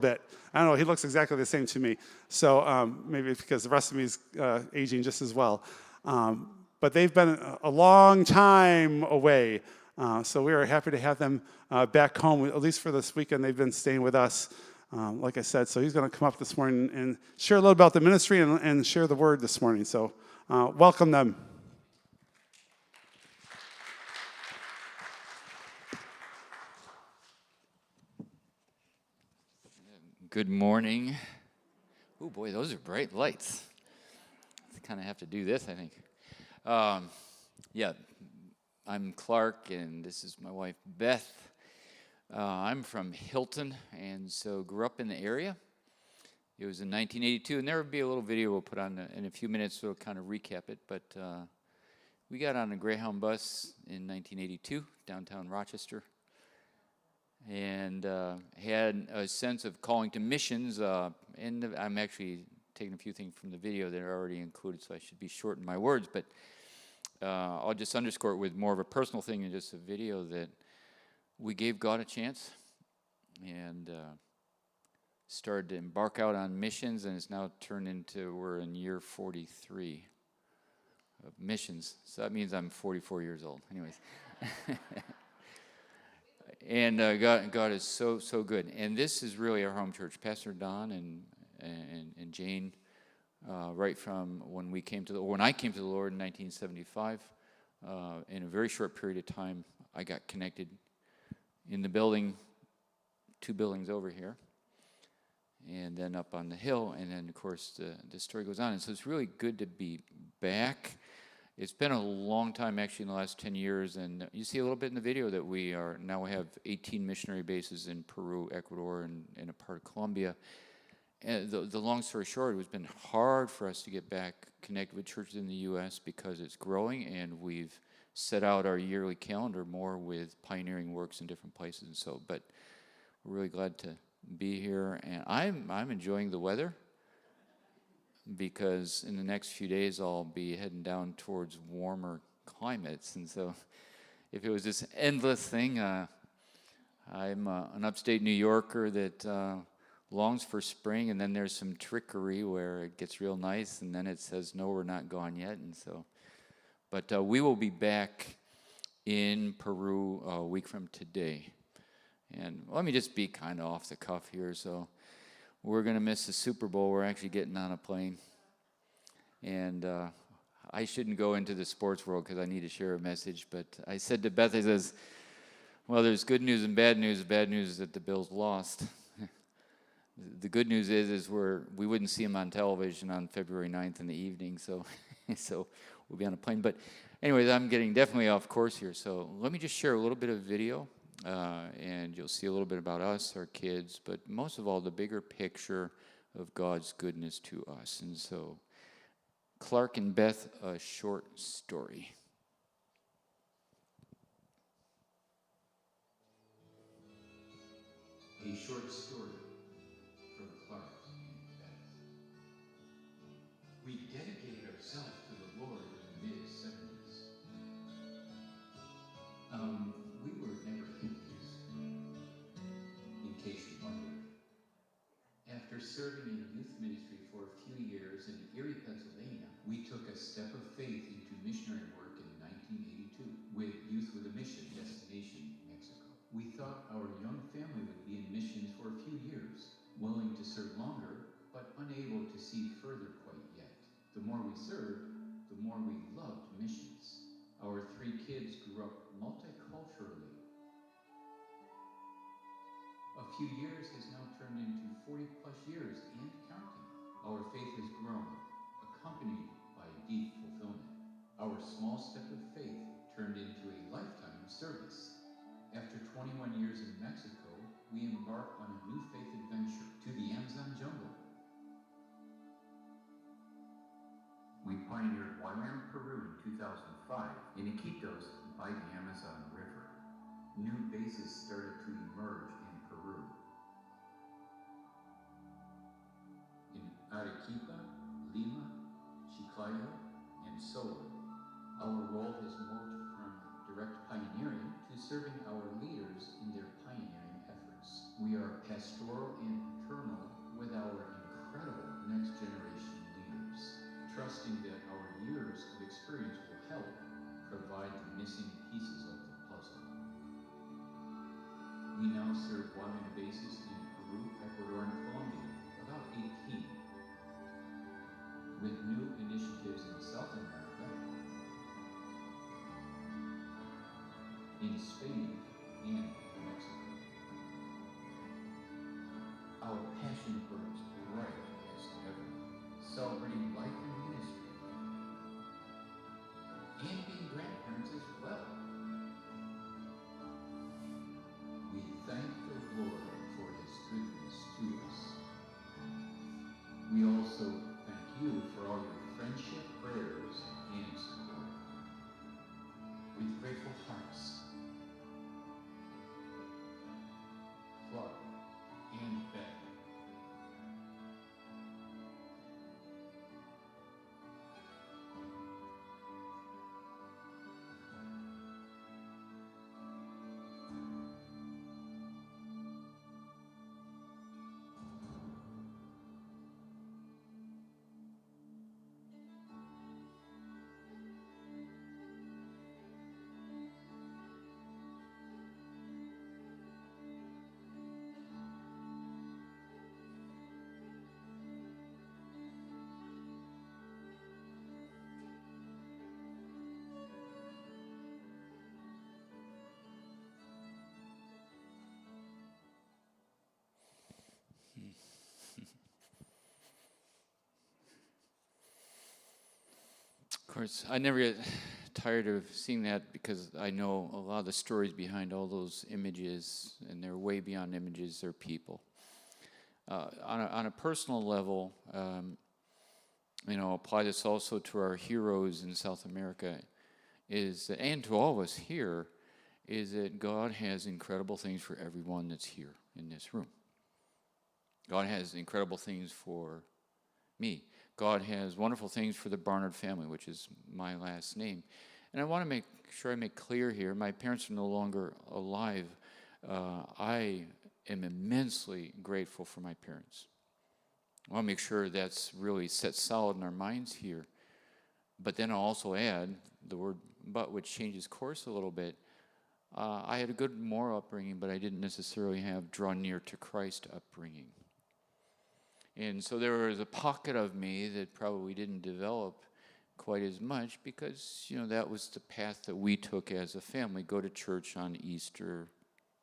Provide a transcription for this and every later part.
bit. I don't know, he looks exactly the same to me. So maybe it's because the rest of me is aging just as well. But they've been a long time away. So we are happy to have them back home, at least for this weekend. They've been staying with us, like I said. So he's going to come up this morning and share a little about the ministry and share the word this morning. So welcome them. Good morning. Oh boy, those are bright lights. I kind of have to do this, I think. Yeah, I'm Clark, and this is my wife, Beth. I'm from Hilton, and so grew up in the area. It was in 1982, and there will be a little video we'll put on in a few minutes, so we'll kind of recap it. But we got on a Greyhound bus in 1982, downtown Rochester, and had a sense of calling to missions. And I'm actually taking a few things from the video that are already included, so I should be short in my words. But I'll just underscore it with more of a personal thing than just a video, that we gave God a chance and started to embark out on missions, and it's now turned into, we're in year 43 of missions. So that means I'm 44 years old. Anyways. And God is so good. And this is really our home church. Pastor Don and Jane, right from when I came to the Lord in 1975, in a very short period of time, I got connected in the building, 2 buildings over here, and then up on the hill, and then of course the story goes on. And so it's really good to be back. It's been a long time, actually, in the last 10 years, and you see a little bit in the video that we have 18 missionary bases in Peru, Ecuador, and a part of Colombia. And the long story short, it's been hard for us to get back connected with churches in the U.S. because it's growing, and we've set out our yearly calendar more with pioneering works in different places. And so, but we're really glad to be here, and I'm enjoying the weather, because in the next few days I'll be heading down towards warmer climates. And so if it was this endless thing, I'm an upstate New Yorker that longs for spring, and then there's some trickery where it gets real nice, and then it says, no, we're not gone yet. And so, but we will be back in Peru a week from today. And let me just be kind of off the cuff here. So we're going to miss the Super Bowl. We're actually getting on a plane. And I shouldn't go into the sports world because I need to share a message. But I said to Beth, I says, well, there's good news and bad news. The bad news is that the Bills lost. The good news is we wouldn't see them on television on February 9th in the evening. So we'll be on a plane. But anyways, I'm getting definitely off course here. So let me just share a little bit of video. And you'll see a little bit about us, our kids, but most of all, the bigger picture of God's goodness to us. And so, Clark and Beth, a short story. A short story from Clark and Beth. We dedicated ourselves to the Lord in the mid-70s. We were never hippies, in case you wondered. After serving in youth ministry for a few years in Erie, Pennsylvania, we took a step of faith into missionary work in 1982 with Youth with a Mission, destination Mexico. We thought our young family would be in missions for a few years, willing to serve longer, but unable to see further quite yet. The more we served, the more we loved missions. Our 3 kids grew up multiculturally. A few years has now turned into 40 plus years and counting. Our faith has grown, accompanied by deep fulfillment. Our small step of faith turned into a lifetime of service. After 21 years in Mexico, we embark on a new faith adventure to the Amazon jungle. We pioneered Huayrán, Peru in 2005, in Iquitos by the Amazon River. New bases started to emerge in Peru. In Arequipa, Lima, Chiclayo, and Solo, our role has moved from direct pioneering to serving our leaders in their pioneering efforts. We are pastoral and following bases in Peru, Ecuador, and Colombia, about 18, with new initiatives in South America, in Spain, and Mexico. Our passion burns bright as ever, celebrating life and ministry, and being grandparents as well. We thank the Lord for his goodness to us. We also thank you for all your friendship, prayers, and support. With grateful hearts, Clark and Beth. Of course, I never get tired of seeing that because I know a lot of the stories behind all those images, and they're way beyond images, they're people. On a personal level, apply this also to our heroes in South America, and to all of us here, is that God has incredible things for everyone that's here in this room. God has incredible things for me. God has wonderful things for the Barnard family, which is my last name. And I want to make sure I make clear here, my parents are no longer alive. I am immensely grateful for my parents. I want to make sure that's really set solid in our minds here. But then I'll also add the word but, which changes course a little bit. I had a good moral upbringing, but I didn't necessarily have draw near to Christ upbringing. And so there was a pocket of me that probably didn't develop quite as much because, that was the path that we took as a family. Go to church on Easter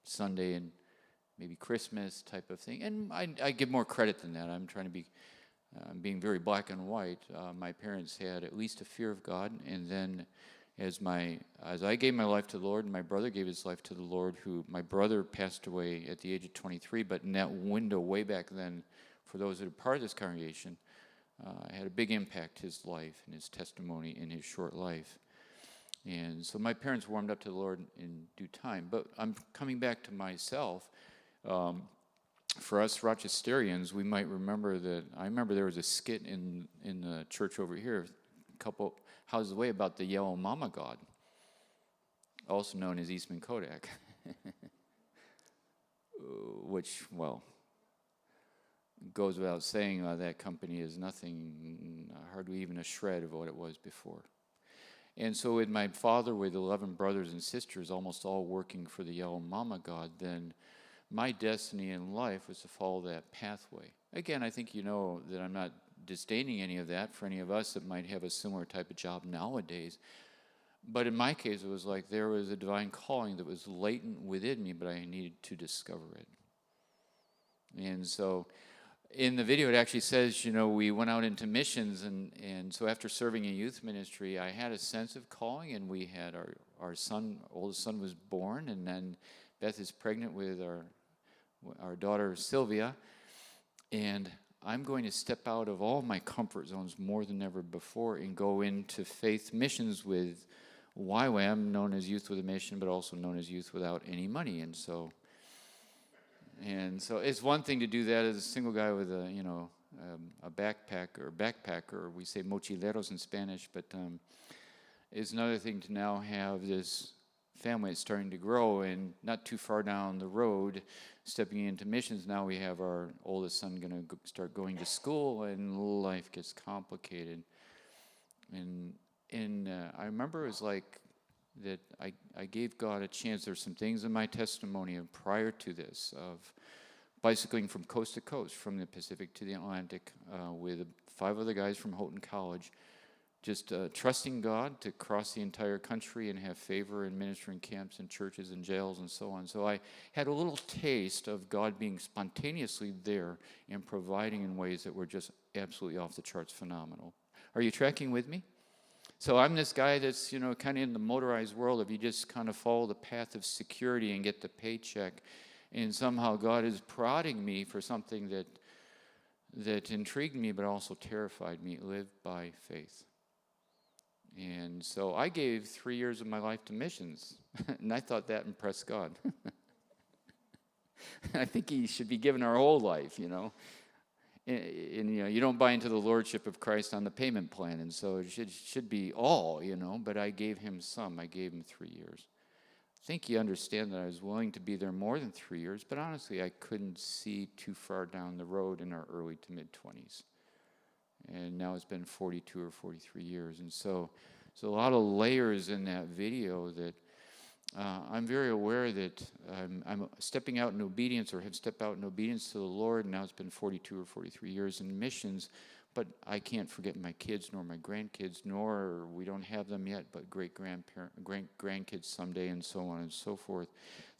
Sunday and maybe Christmas type of thing. And I give more credit than that. I'm trying to be, being very black and white. My parents had at least a fear of God. And then as I gave my life to the Lord, and my brother gave his life to the Lord, my brother passed away at the age of 23, but in that window way back then, for those that are part of this congregation, had a big impact, his life and his testimony in his short life. And so my parents warmed up to the Lord in due time. But I'm coming back to myself. For us Rochesterians, we might remember that, I remember there was a skit in the church over here, a couple houses away, about the Yellow Mama God, also known as Eastman Kodak, which, well, goes without saying, that company is nothing, hardly even a shred of what it was before. And so with my father, with 11 brothers and sisters, almost all working for the Yellow Mama God, then my destiny in life was to follow that pathway. Again, I think you know that I'm not disdaining any of that for any of us that might have a similar type of job nowadays. But in my case, it was like there was a divine calling that was latent within me, but I needed to discover it. And so in the video, it actually says, we went out into missions, and so after serving in youth ministry, I had a sense of calling, and we had our son, oldest son was born, and then Beth is pregnant with our daughter, Sylvia, and I'm going to step out of all my comfort zones more than ever before and go into faith missions with YWAM, known as Youth with a Mission, but also known as Youth Without Any Money, and so it's one thing to do that as a single guy with a backpacker. We say mochileros in Spanish, but it's another thing to now have this family that's starting to grow, and not too far down the road, stepping into missions. Now we have our oldest son going to start going to school, and life gets complicated. And I remember it was like that I gave God a chance. There's some things in my testimony of prior to this, of bicycling from coast to coast, from the Pacific to the Atlantic, with 5 other guys from Houghton College, just trusting God to cross the entire country and have favor in ministering camps and churches and jails and so on. So I had a little taste of God being spontaneously there and providing in ways that were just absolutely off the charts phenomenal. Are you tracking with me? So I'm this guy that's, kind of in the motorized world. If you just kind of follow the path of security and get the paycheck, and somehow God is prodding me for something that intrigued me but also terrified me. Live by faith. And so I gave 3 years of my life to missions, and I thought that impressed God. I think he should be given our whole life, And you don't buy into the lordship of Christ on the payment plan, and so it should be all, But I gave him some. I gave him 3 years. I think you understand that I was willing to be there more than 3 years, but honestly, I couldn't see too far down the road in our early to mid-20s. And now it's been 42 or 43 years. And so there's a lot of layers in that video that I'm very aware that I'm stepping out in obedience, or have stepped out in obedience to the Lord. And now it's been 42 or 43 years in missions. But I can't forget my kids, nor my grandkids, nor we don't have them yet, but grandkids someday, and so on and so forth.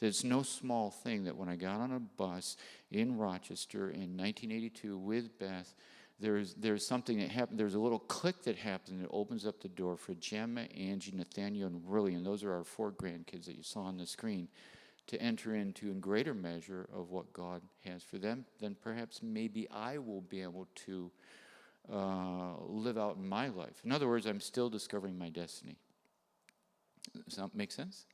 It's no small thing that when I got on a bus in Rochester in 1982 with Beth, there's something that happened. There's a little click that happens, and it opens up the door for Gemma, Angie, Nathaniel, and Willie, and those are our 4 grandkids that you saw on the screen, to enter into in greater measure of what God has for them, then perhaps maybe I will be able to live out in my life. In other words, I'm still discovering my destiny. Does that make sense?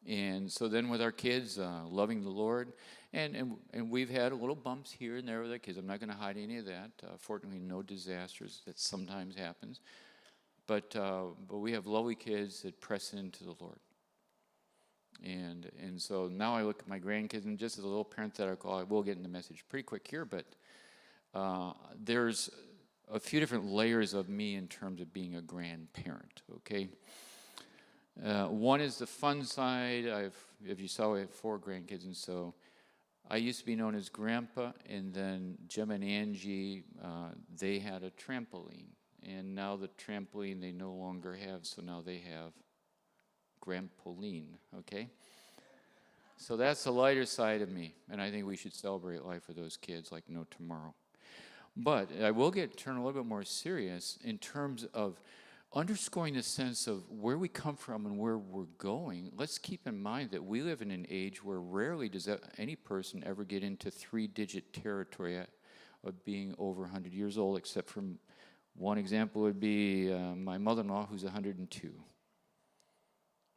And so then with our kids, loving the Lord, and we've had little bumps here and there with our kids. I'm not going to hide any of that. Fortunately, no disasters. That sometimes happens. But we have lovely kids that press into the Lord. And so now I look at my grandkids, and just as a little parenthetical, I will get into the message pretty quick here, but there's a few different layers of me in terms of being a grandparent, okay? One is the fun side. If you saw, we have 4 grandkids, and so I used to be known as Grandpa, and then Jim and Angie, they had a trampoline, and now the trampoline they no longer have, so now they have Grandpoline, okay? So that's the lighter side of me, and I think we should celebrate life with those kids like no tomorrow. But I will turn a little bit more serious in terms of underscoring the sense of where we come from and where we're going. Let's keep in mind that we live in an age where rarely does any person ever get into 3-digit territory of being over 100 years old, except for one example would be my mother-in-law, who's 102.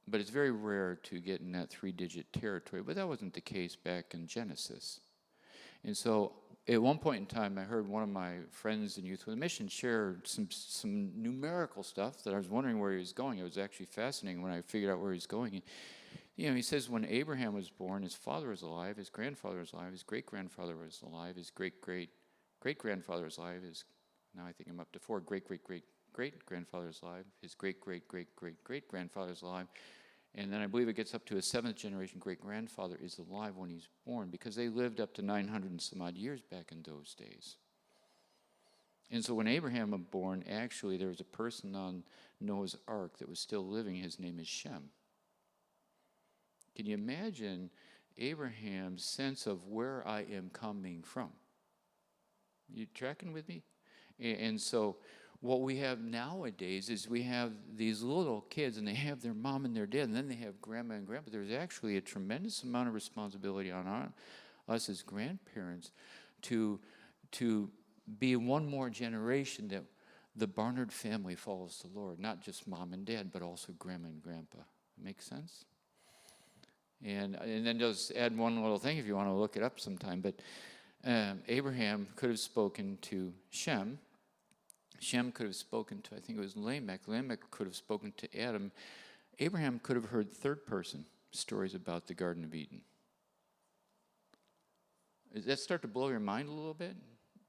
But it's very rare to get in that 3-digit territory. But that wasn't the case back in Genesis. And so at one point in time, I heard one of my friends in Youth with a Mission share some numerical stuff that I was wondering where he was going. It was actually fascinating when I figured out where he was going. He says when Abraham was born, his father was alive, his grandfather was alive, his great-grandfather was alive, his great-great-great-grandfather was alive, now I think I'm up to 4, great-great-great-great-grandfather was alive, his great-great-great-great-great-grandfather is alive, and then I believe it gets up to a 7th generation great-grandfather is alive when he's born, because they lived up to 900 and some odd years back in those days. And so when Abraham was born, actually there was a person on Noah's Ark that was still living. His name is Shem. Can you imagine Abraham's sense of where I am coming from? You tracking with me? And so what we have nowadays is we have these little kids, and they have their mom and their dad, and then they have grandma and grandpa. There's actually a tremendous amount of responsibility on us as grandparents to be one more generation that the Barnard family follows the Lord, not just mom and dad, but also grandma and grandpa. Make sense? And then just add one little thing if you want to look it up sometime. But Abraham could have spoken to Shem. Shem could have spoken to, I think it was Lamech. Lamech could have spoken to Adam. Abraham could have heard third-person stories about the Garden of Eden. Does that start to blow your mind a little bit?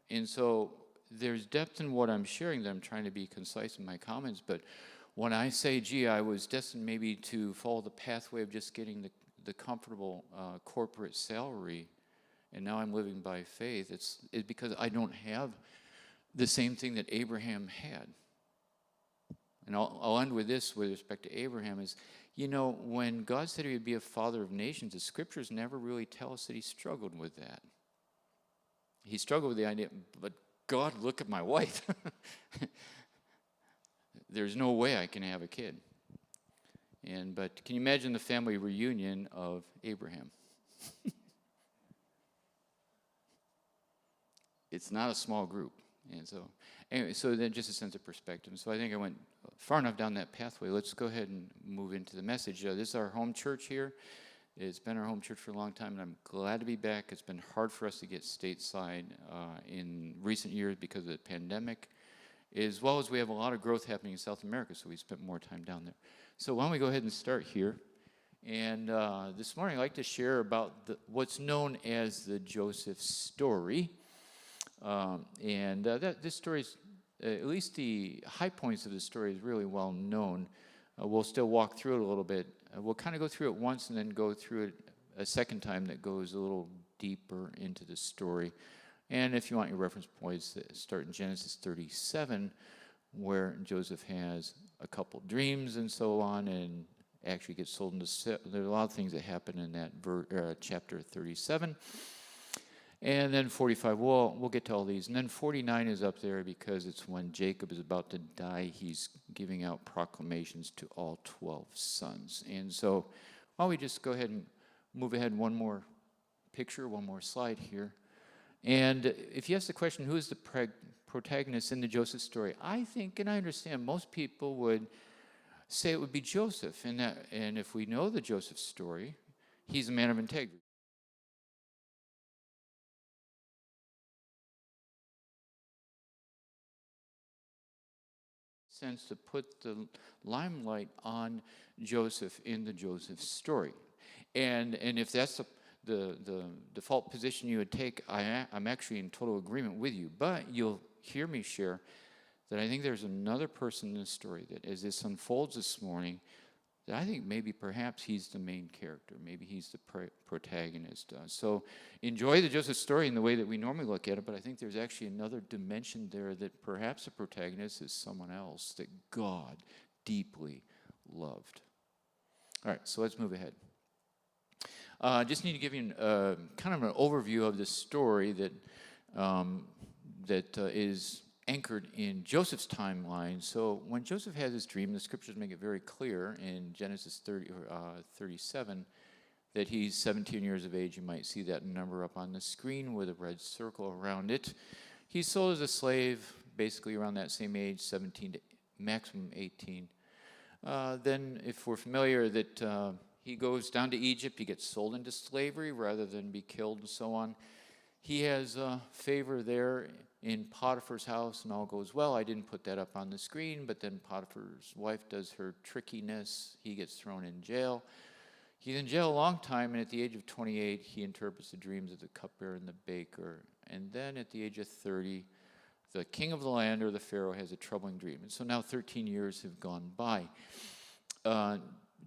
And so there's depth in what I'm sharing that I'm trying to be concise in my comments, but when I say, gee, I was destined maybe to follow the pathway of just getting the comfortable corporate salary, and now I'm living by faith, it's because I don't have the same thing that Abraham had. And I'll end with this with respect to Abraham is, when God said he would be a father of nations, the scriptures never really tell us that he struggled with that. He struggled with the idea, but God, look at my wife. There's no way I can have a kid. But can you imagine the family reunion of Abraham? It's not a small group. And so, anyway, so then just a sense of perspective. So I think I went far enough down that pathway. Let's go ahead and move into the message. This is our home church here. It's been our home church for a long time, and I'm glad to be back. It's been hard for us to get stateside in recent years because of the pandemic, as well as we have a lot of growth happening in South America, so we spent more time down there. So why don't we go ahead and start here. And this morning I'd like to share about what's known as the Joseph story. This story is, at least the high points of the story is really well known. We'll still walk through it a little bit. We'll kind of go through it once and then go through it a second time that goes a little deeper into the story. And if you want your reference points, start in Genesis 37, where Joseph has a couple dreams and so on, and actually gets sold into. There's a lot of things that happen in that chapter 37. And then 45, we'll get to all these. And then 49 is up there because it's when Jacob is about to die. He's giving out proclamations to all 12 sons. And so why don't we just go ahead and move ahead one more picture, one more slide here. And if you ask the question, who is the protagonist in the Joseph story? I think, and I understand, most people would say it would be Joseph. And if we know the Joseph story, he's a man of integrity. Sense to put the limelight on Joseph in the Joseph story. And if that's the default position you would take, I'm actually in total agreement with you. But you'll hear me share that I think there's another person in the story that, as this unfolds this morning, that I think maybe perhaps he's the main character. Maybe he's the protagonist. So enjoy the Joseph story in the way that we normally look at it, but I think there's actually another dimension there that perhaps the protagonist is someone else that God deeply loved. All right, so let's move ahead. Just need to give you kind of an overview of the story that is anchored in Joseph's timeline. So when Joseph has his dream, the scriptures make it very clear in Genesis 37 that he's 17 years of age. You might see that number up on the screen with a red circle around it. He's sold as a slave, basically around that same age, 17 to maximum 18. Then, if we're familiar, that he goes down to Egypt, he gets sold into slavery rather than be killed and so on. He has favor there in Potiphar's house, and all goes well. I didn't put that up on the screen, but then Potiphar's wife does her trickiness. He gets thrown in jail. He's in jail a long time, and at the age of 28, he interprets the dreams of the cupbearer and the baker. And then at the age of 30, the king of the land, or the Pharaoh, has a troubling dream. And so now 13 years have gone by.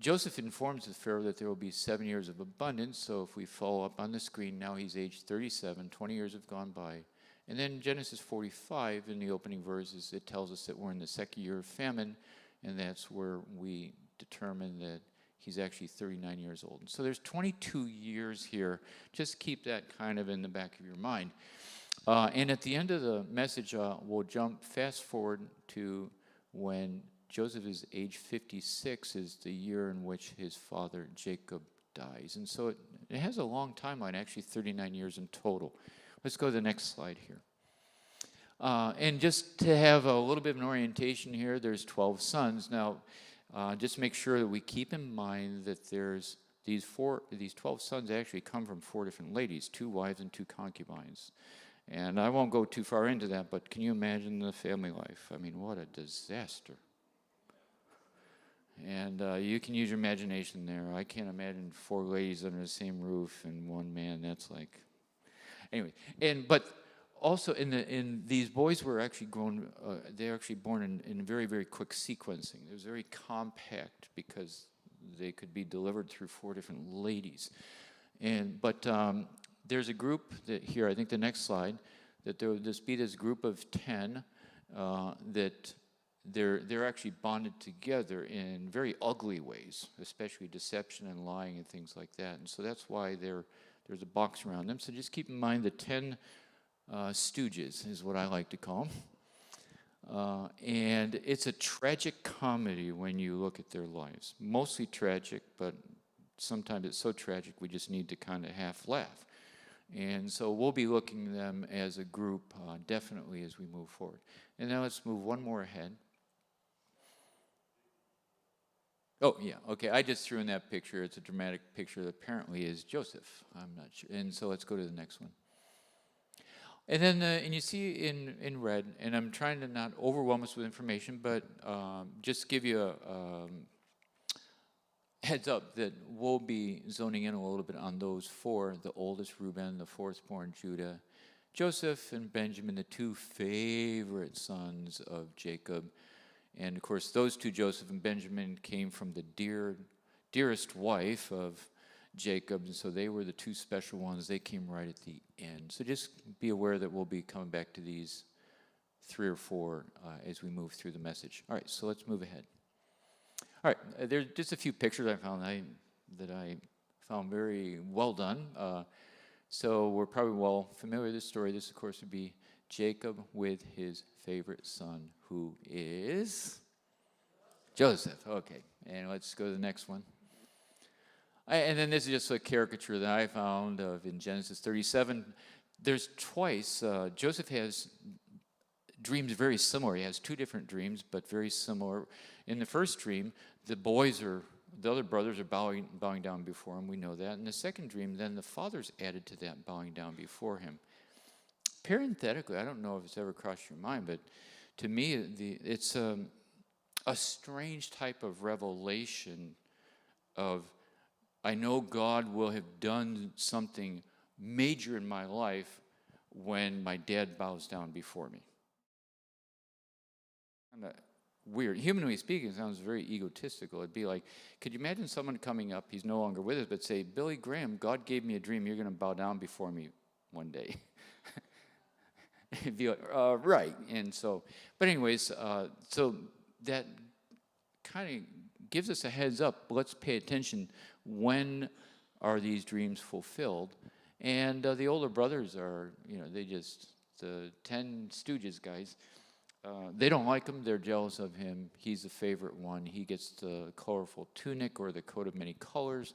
Joseph informs the Pharaoh that there will be 7 years of abundance. So if we follow up on the screen, now he's age 37, 20 years have gone by. And then Genesis 45, in the opening verses, it tells us that we're in the second year of famine, and that's where we determine that he's actually 39 years old. So there's 22 years here. Just keep that kind of in the back of your mind. And at the end of the message, we'll jump fast forward to when Joseph is age 56, is the year in which his father Jacob dies. And so it has a long timeline, actually 39 years in total. Let's go to the next slide here. And just to have a little bit of an orientation here, there's 12 sons. Now, just make sure that we keep in mind that there's these 12 sons actually come from 4 different ladies, 2 wives and 2 concubines. And I won't go too far into that, but can you imagine the family life? I mean, what a disaster. And you can use your imagination there. I can't imagine 4 ladies under the same roof and 1 man. That's like... Anyway, but also, in these boys were actually grown. They're actually born in very, very quick sequencing. It was very compact because they could be delivered through 4 different ladies. But there's a group that here. I think the next slide that there would just be this group of 10 that they're actually bonded together in very ugly ways, especially deception and lying and things like that. And so that's why there's a box around them. So just keep in mind the 10 stooges is what I like to call them. And it's a tragic comedy when you look at their lives. Mostly tragic, but sometimes it's so tragic we just need to kind of half laugh. And so we'll be looking at them as a group definitely as we move forward. And now let's move one more ahead. Oh, yeah, okay, I just threw in that picture. It's a dramatic picture that apparently is Joseph. I'm not sure. And so let's go to the next one. And then, and you see in red, and I'm trying to not overwhelm us with information, but just give you a heads up that we'll be zoning in a little bit on those 4, the oldest Reuben, the 4th born Judah, Joseph and Benjamin, the 2 favorite sons of Jacob. And of course, those 2, Joseph and Benjamin, came from the dearest wife of Jacob, and so they were the 2 special ones. They came right at the end. So just be aware that we'll be coming back to these 3 or 4 as we move through the message. All right, so let's move ahead. All right, there's just a few pictures I found that I found very well done. So we're probably well familiar with this story. This, of course, would be Jacob with his favorite son, who is Joseph. Okay, and let's go to the next one. And then this is just a caricature that I found of in Genesis 37. There's twice, Joseph has dreams very similar. He has 2 different dreams, but very similar. In the first dream, the other brothers are bowing down before him. We know that. In the second dream, then the father's added to that, bowing down before him. Parenthetically, I don't know if it's ever crossed your mind, but to me, it's a strange type of revelation of, I know God will have done something major in my life when my dad bows down before me. Kind of weird. Humanly speaking, it sounds very egotistical. It'd be like, could you imagine someone coming up, he's no longer with us, but say, Billy Graham, God gave me a dream, you're going to bow down before me one day. It'd be like, right. And so, but anyways, so that kind of gives us a heads up. Let's pay attention. When are these dreams fulfilled? And the older brothers are, the 10 stooges guys, they don't like him. They're jealous of him. He's the favorite one. He gets the colorful tunic or the coat of many colors.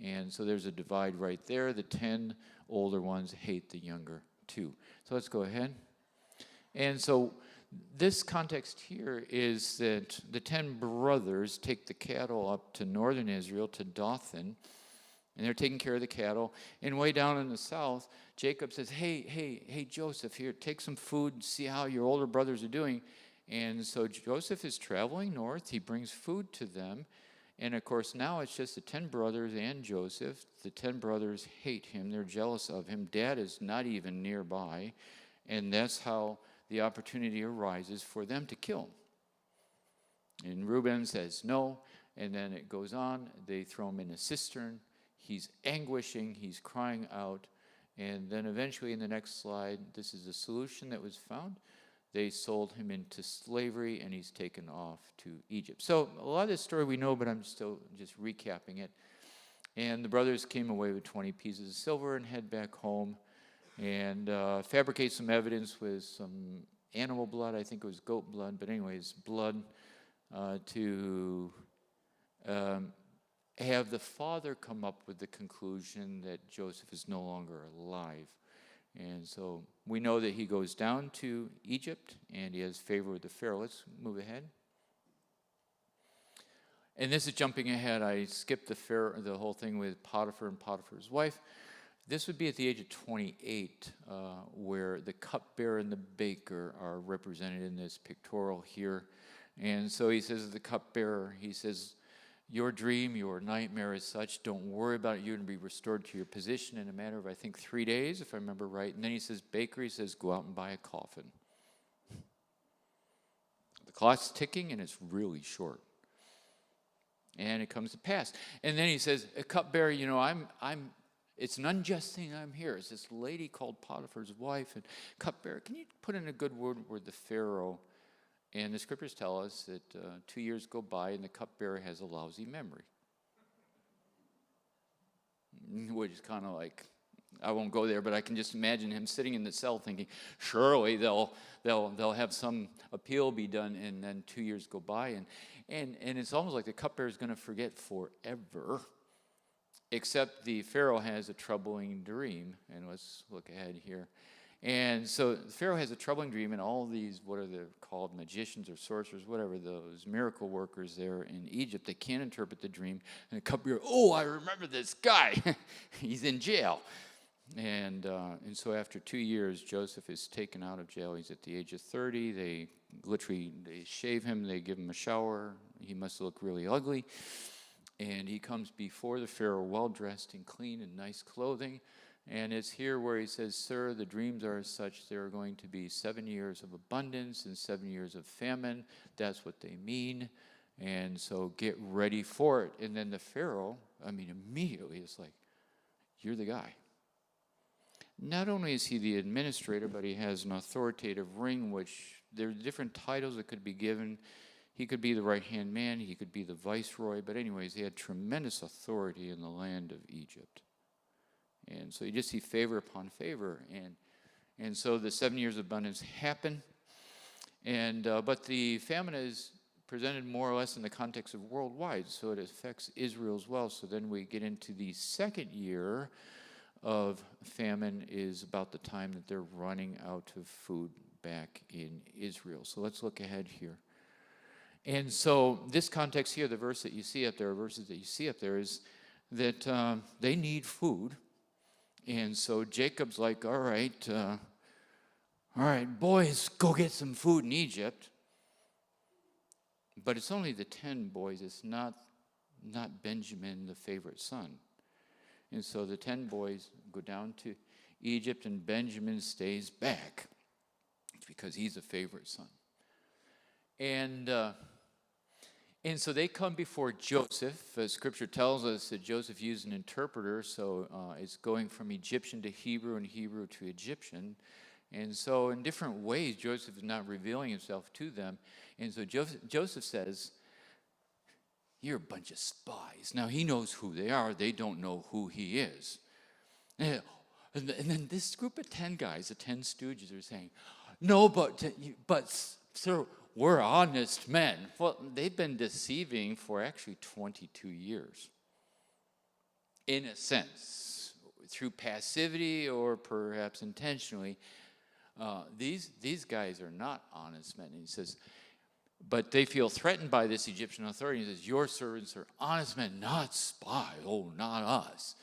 And so there's a divide right there. The 10 older ones hate the younger 2. So let's go ahead. And so this context here is that the 10 brothers take the cattle up to northern Israel, to Dothan, and they're taking care of the cattle. And way down in the south, Jacob says, hey, Joseph, here, take some food, see how your older brothers are doing. And so Joseph is traveling north. He brings food to them. And, of course, now it's just the 10 brothers and Joseph. The 10 brothers hate him. They're jealous of him. Dad is not even nearby. And that's how the opportunity arises for them to kill him. And Reuben says no. And then it goes on. They throw him in a cistern. He's anguishing. He's crying out. And then eventually in the next slide, this is the solution that was found. They sold him into slavery, and he's taken off to Egypt. So a lot of this story we know, but I'm still just recapping it. And the brothers came away with 20 pieces of silver and head back home and fabricate some evidence with some animal blood. I think it was goat blood, but anyways, blood to have the father come up with the conclusion that Joseph is no longer alive. And so we know that he goes down to Egypt, and he has favor with the Pharaoh. Let's move ahead. And this is jumping ahead. I skipped the whole thing with Potiphar and Potiphar's wife. This would be at the age of 28, where the cupbearer and the baker are represented in this pictorial here. And so he says to the cupbearer, he says, Your dream, your nightmare is such. Don't worry about it. You're going to be restored to your position in a matter of, I think, 3 days, if I remember right. And then he says, Baker, he says, go out and buy a coffin. The clock's ticking, and it's really short. And it comes to pass. And then he says, cupbearer, it's an unjust thing I'm here. It's this lady called Potiphar's wife. And cupbearer, can you put in a good word with the Pharaoh? And the scriptures tell us that 2 years go by and the cupbearer has a lousy memory. Which is kind of like, I won't go there, but I can just imagine him sitting in the cell thinking, surely they'll have some appeal be done, and then 2 years go by. And it's almost like the cupbearer is going to forget forever, except the Pharaoh has a troubling dream. And let's look ahead here. And so Pharaoh has a troubling dream, and all these, what are they called, magicians or sorcerers, whatever, those miracle workers there in Egypt, they can't interpret the dream. And the cupbearer, I remember this guy. He's in jail. And so after 2 years, Joseph is taken out of jail. He's at the age of 30. They shave him. They give him a shower. He must look really ugly. And he comes before the Pharaoh well-dressed and clean in nice clothing. And it's here where he says, sir, the dreams are as such. There are going to be 7 years of abundance and 7 years of famine. That's what they mean. And so get ready for it. And then the Pharaoh, immediately it's like, you're the guy. Not only is he the administrator, but he has an authoritative ring, which there are different titles that could be given. He could be the right-hand man. He could be the viceroy. But anyways, he had tremendous authority in the land of Egypt. And so you just see favor upon favor. And so the 7 years of abundance happen. But the famine is presented more or less in the context of worldwide. So it affects Israel as well. So then we get into the second year of famine is about the time that they're running out of food back in Israel. So let's look ahead here. And so this context here, the verse that you see up there, verses that you see up there, is that they need food. And so Jacob's like, all right, boys, go get some food in Egypt. But it's only the 10 boys. It's not Benjamin, the favorite son. And so the 10 boys go down to Egypt, and Benjamin stays back. It's because he's a favorite son. And so they come before Joseph. Scripture tells us that Joseph used an interpreter, so it's going from Egyptian to Hebrew and Hebrew to Egyptian. And so in different ways, Joseph is not revealing himself to them. And so Joseph says, you're a bunch of spies. Now, he knows who they are. They don't know who he is. And then this group of 10 guys, the 10 stooges, are saying, no, but sir, we're honest men. Well, they've been deceiving for actually 22 years. In a sense, through passivity or perhaps intentionally, these guys are not honest men. And he says, but they feel threatened by this Egyptian authority. He says, your servants are honest men, not spies. Oh, not us.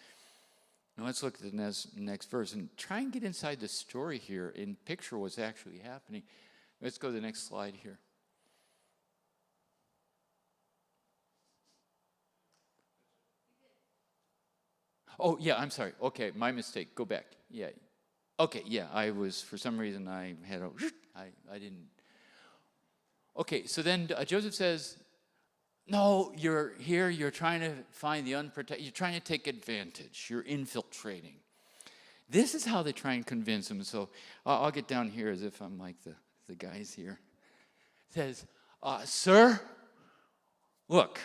Now let's look at the next verse and try and get inside the story here and picture what's actually happening. Let's go to the next slide here. Oh, yeah, I'm sorry. Okay, my mistake. Go back. Yeah. Okay, yeah, I was, for some reason, I didn't. Okay, so then Joseph says, no, you're here, you're trying to find the unprotected, you're trying to take advantage, you're infiltrating. This is how they try and convince him. So I'll get down here as if I'm like the guys here. It says, sir, look,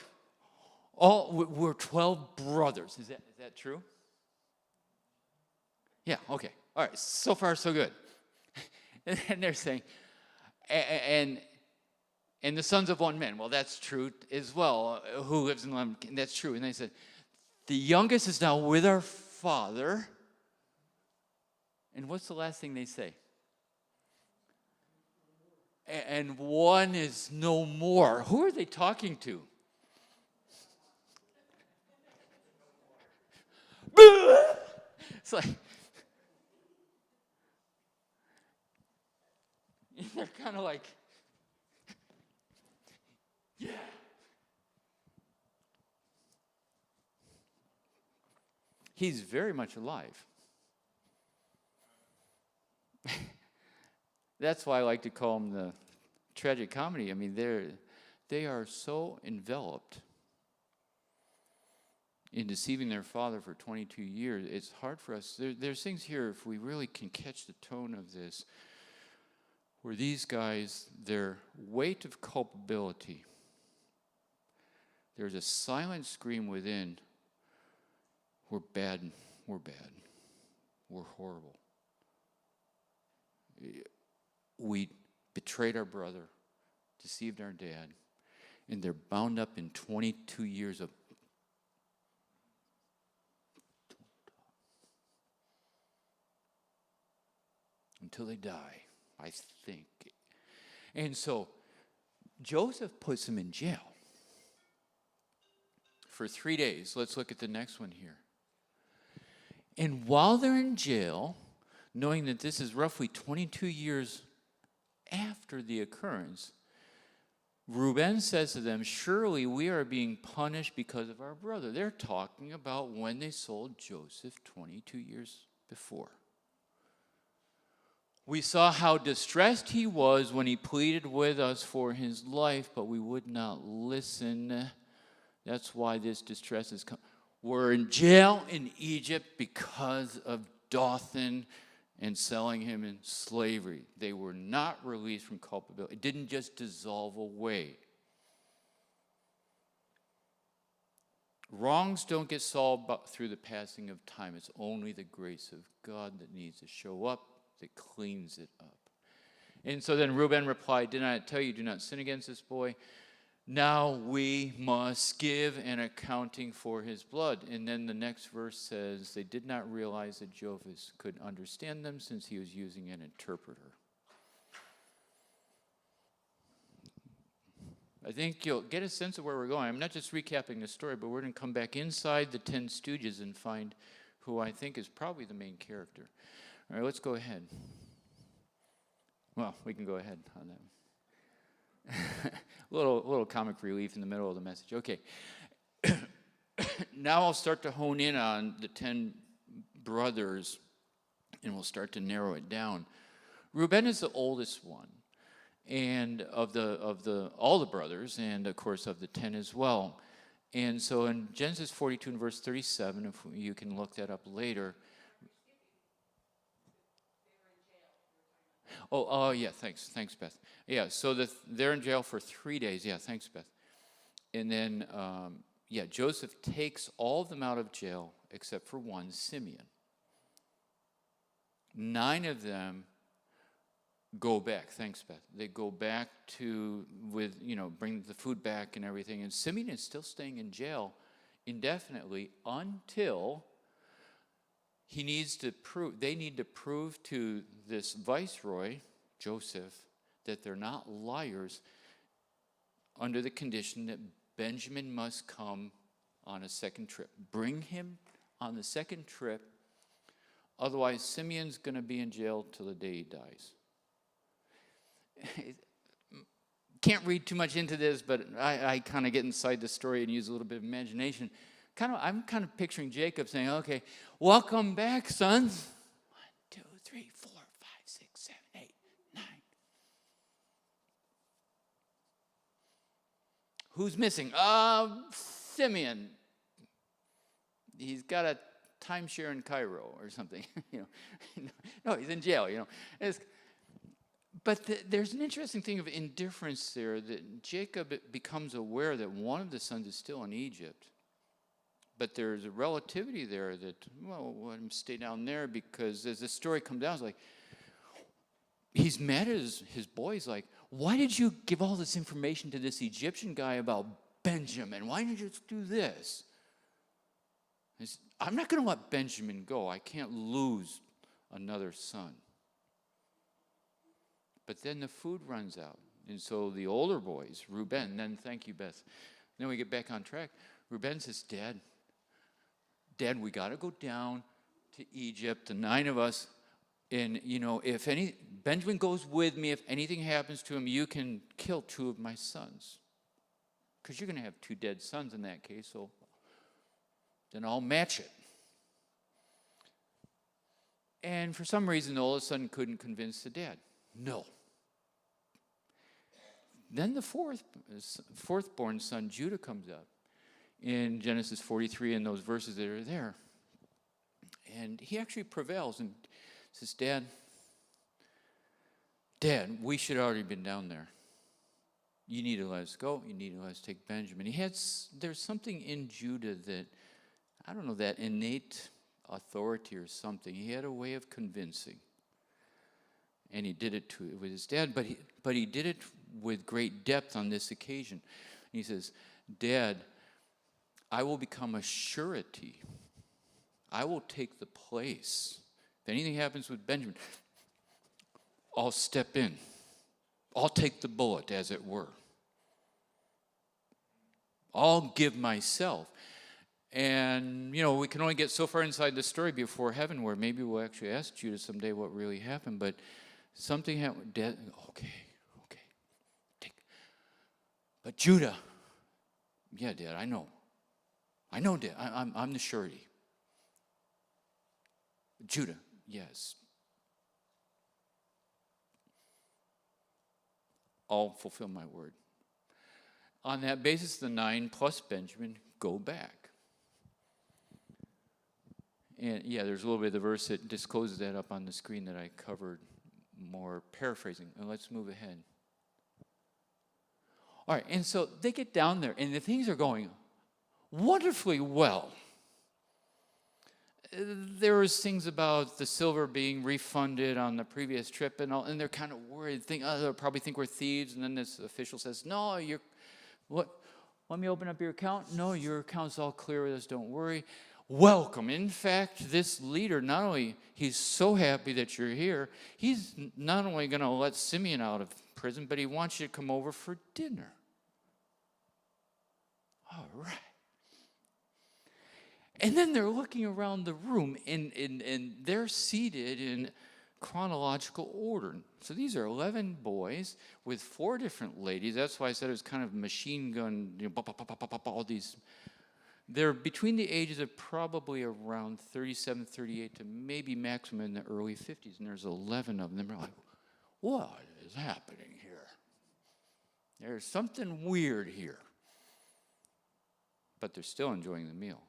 we're 12 brothers. Is that true? Yeah, okay. All right, so far so good. And they're saying, and the sons of one man. Well, that's true as well. Who lives in them? That's true. And they said, the youngest is now with our father. And what's the last thing they say? And one is no more. Who are they talking to? It's like, they're kind of like, yeah. He's very much alive. That's why I like to call them the tragic comedy. I mean, they are so enveloped in deceiving their father for 22 years. It's hard for us. There's things here, if we really can catch the tone of this, where these guys, their weight of culpability, there's a silent scream within, we're bad, we're horrible. We betrayed our brother, deceived our dad, and they're bound up in 22 years of until they die, I think. And so Joseph puts him in jail for 3 days. Let's look at the next one here. And while they're in jail, knowing that this is roughly 22 years after the occurrence, Reuben says to them, surely we are being punished because of our brother. They're talking about when they sold Joseph 22 years before. We saw how distressed he was when he pleaded with us for his life, but we would not listen. That's why this distress has come. We're in jail in Egypt because of Dothan and selling him in slavery. They were not released from culpability. It didn't just dissolve away. Wrongs don't get solved through the passing of time. It's only the grace of God that needs to show up, that cleans it up. And so then Reuben replied, did I tell you, do not sin against this boy? Now we must give an accounting for his blood. And then the next verse says, they did not realize that Joseph could understand them since he was using an interpreter. I think you'll get a sense of where we're going. I'm not just recapping the story, but we're going to come back inside the 10 Stooges and find who I think is probably the main character. All right, let's go ahead. Well, we can go ahead on that. little comic relief in the middle of the message. Okay. Now I'll start to hone in on the 10 brothers, and we'll start to narrow it down. Reuben is the oldest one, and of all the brothers, and of course of the 10 as well. And so in Genesis 42 and verse 37, if you can look that up later. Oh, yeah, thanks, Beth. Yeah, so they're in jail for 3 days. Yeah, thanks, Beth. And then, Joseph takes all of them out of jail except for one, Simeon. 9 of them go back. Thanks, Beth. They go back bring the food back and everything. And Simeon is still staying in jail indefinitely until they need to prove to this viceroy, Joseph, that they're not liars under the condition that Benjamin must come on a second trip. Bring him on the second trip. Otherwise, Simeon's going to be in jail till the day he dies. Can't read too much into this, but I kind of get inside the story and use a little bit of imagination. I'm kind of picturing Jacob saying, okay, welcome back, sons. 1, 2, 3, 4, 5, 6, 7, 8, 9. Who's missing? Simeon. He's got a timeshare in Cairo or something. No, he's in jail. But there's an interesting thing of indifference there, that Jacob becomes aware that one of the sons is still in Egypt. But there's a relativity there that, let him stay down there, because as the story comes down, it's like, he's mad at his boys, like, why did you give all this information to this Egyptian guy about Benjamin? Why didn't you do this? I'm not going to let Benjamin go. I can't lose another son. But then the food runs out. And so the older boys, Reuben, then thank you, Beth. Then we get back on track. Reuben says, Dad, we got to go down to Egypt, the 9 of us. And, if Benjamin goes with me, if anything happens to him, you can kill 2 of my sons. Because you're going to have 2 dead sons in that case, so then I'll match it. And for some reason, the oldest son couldn't convince the dad. No. Then the fourth-born son, Judah, comes up in Genesis 43 and those verses that are there. And he actually prevails and says, Dad, we should have already been down there. You need to let us go. You need to let us take Benjamin. There's something in Judah that, I don't know, that innate authority or something. He had a way of convincing. And he did it with his dad, but he did it with great depth on this occasion. He says, Dad, I will become a surety. I will take the place. If anything happens with Benjamin, I'll step in. I'll take the bullet, as it were. I'll give myself. And, we can only get so far inside the story before heaven where maybe we'll actually ask Judah someday what really happened. But something happened. Dad, okay. But Judah, yeah, Dad, I know, Dad, I'm the surety. Judah, yes. I'll fulfill my word. On that basis, the 9 plus Benjamin go back. And yeah, there's a little bit of the verse that discloses that up on the screen that I covered more paraphrasing. And let's move ahead. All right, and so they get down there, and the things are going wonderfully well. There was things about the silver being refunded on the previous trip and all, and they're kind of worried. They'll probably think we're thieves. And then this official says, "No, let me open up your account. No, your account's all clear with us. Don't worry. Welcome." In fact, this leader, not only he's so happy that you're here, he's not only going to let Simeon out of prison, but he wants you to come over for dinner. All right. And then they're looking around the room, and they're seated in chronological order. So these are 11 boys with 4 different ladies. That's why I said it was kind of machine gun, all these. They're between the ages of probably around 37, 38 to maybe maximum in the early 50s. And there's 11 of them. They're like, what is happening here? There's something weird here. But they're still enjoying the meal.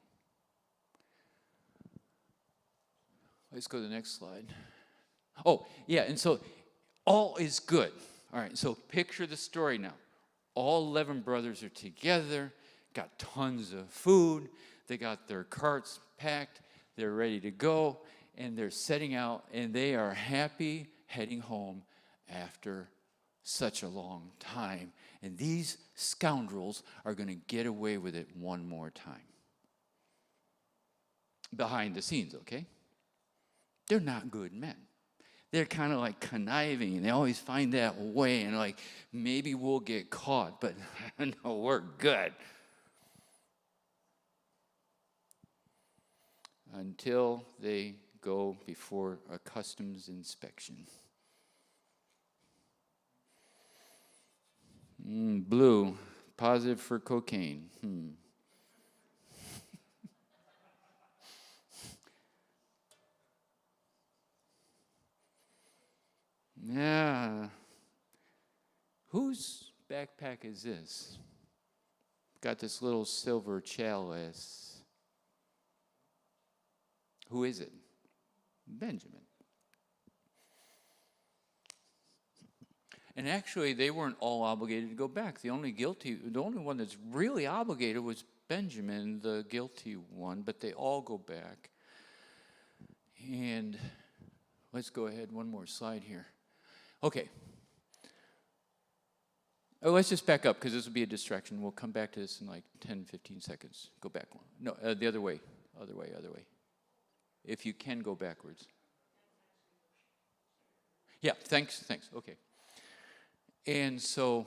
Let's go to the next slide. Oh, yeah, and so all is good. All right, so picture the story now. All 11 brothers are together, got tons of food. They got their carts packed. They're ready to go, and they're setting out, and they are happy heading home after such a long time. And these scoundrels are going to get away with it one more time. Behind the scenes, okay? They're not good men. They're kind of like conniving, and they always find that way, and like, maybe we'll get caught, but no, we're good. Until they go before a customs inspection. Blue, positive for cocaine. Yeah. Whose backpack is this? Got this little silver chalice. Who is it? Benjamin. And actually, they weren't all obligated to go back. The only one that's really obligated was Benjamin, the guilty one, but they all go back. And let's go ahead, one more slide here. Okay. Oh, let's just back up, because this will be a distraction. We'll come back to this in like 10, 15 seconds. Go back one. No, the other way. Other way. If you can go backwards. Yeah, thanks. Okay. And so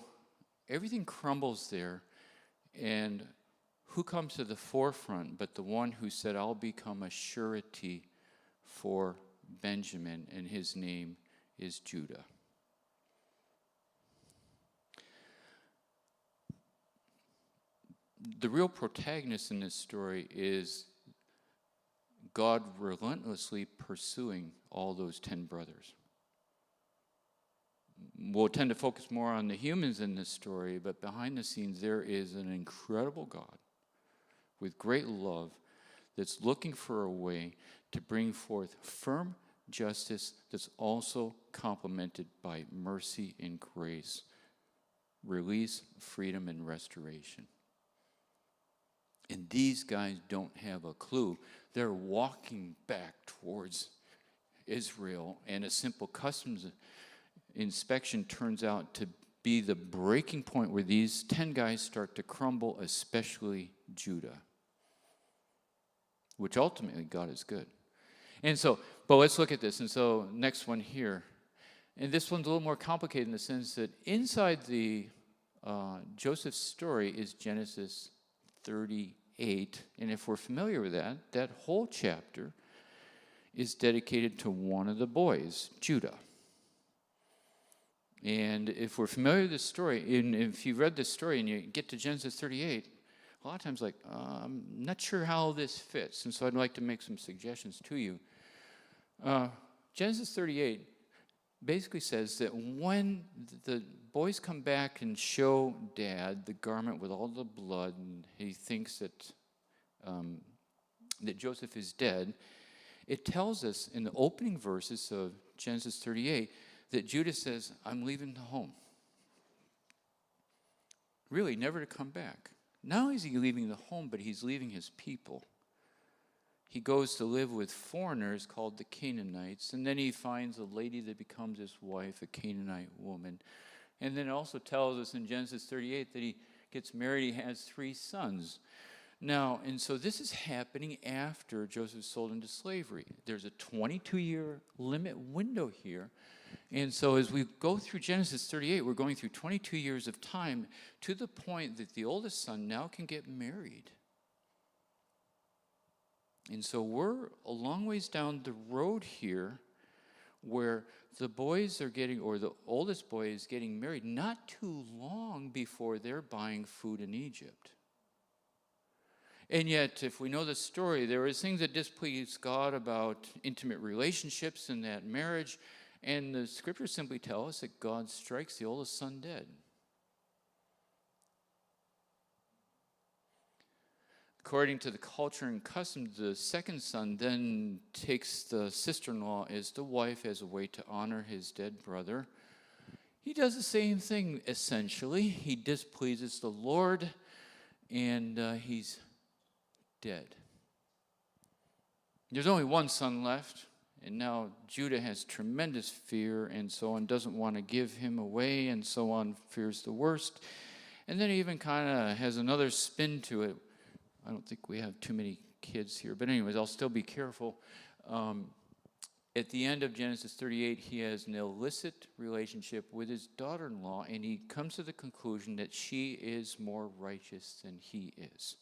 everything crumbles there. And who comes to the forefront but the one who said, I'll become a surety for Benjamin, and his name is Judah. The real protagonist in this story is God relentlessly pursuing all those 10 brothers. We'll tend to focus more on the humans in this story, but behind the scenes there is an incredible God with great love that's looking for a way to bring forth firm justice that's also complemented by mercy and grace, release, freedom, and restoration. And these guys don't have a clue. They're walking back towards Israel, and a simple customs inspection turns out to be the breaking point where these 10 guys start to crumble, especially Judah, which ultimately God is good. And so, but let's look at this. And so, next one here. And this one's a little more complicated in the sense that inside the Joseph's story is Genesis 38. And if we're familiar with that, that whole chapter is dedicated to one of the boys, Judah. And if we're familiar with this story, and if you've read this story and you get to Genesis 38, a lot of times I'm not sure how this fits. And so I'd like to make some suggestions to you. Genesis 38 basically says that when the boys come back and show Dad the garment with all the blood, and he thinks that Joseph is dead, it tells us in the opening verses of Genesis 38 that Judah says, I'm leaving the home. Really, never to come back. Not only is he leaving the home, but he's leaving his people. He goes to live with foreigners called the Canaanites, and then he finds a lady that becomes his wife, a Canaanite woman. And then it also tells us in Genesis 38 that he gets married, he has 3 sons. Now, and so this is happening after Joseph is sold into slavery. There's a 22-year limit window here. And so as we go through Genesis 38, we're going through 22 years of time to the point that the oldest son now can get married. And so we're a long ways down the road here where the boys are getting, or the oldest boy is getting married not too long before they're buying food in Egypt. And yet, if we know the story, there is things that displease God about intimate relationships in that marriage, and the scriptures simply tell us that God strikes the oldest son dead. According to the culture and customs, the second son then takes the sister-in-law as the wife as a way to honor his dead brother. He does the same thing, essentially. He displeases the Lord, and he's dead. There's only one son left, and now Judah has tremendous fear and so on, doesn't want to give him away and so on, fears the worst. And then he even kind of has another spin to it. I don't think we have too many kids here, but anyways, I'll still be careful. At the end of Genesis 38, he has an illicit relationship with his daughter-in-law, and he comes to the conclusion that she is more righteous than he is.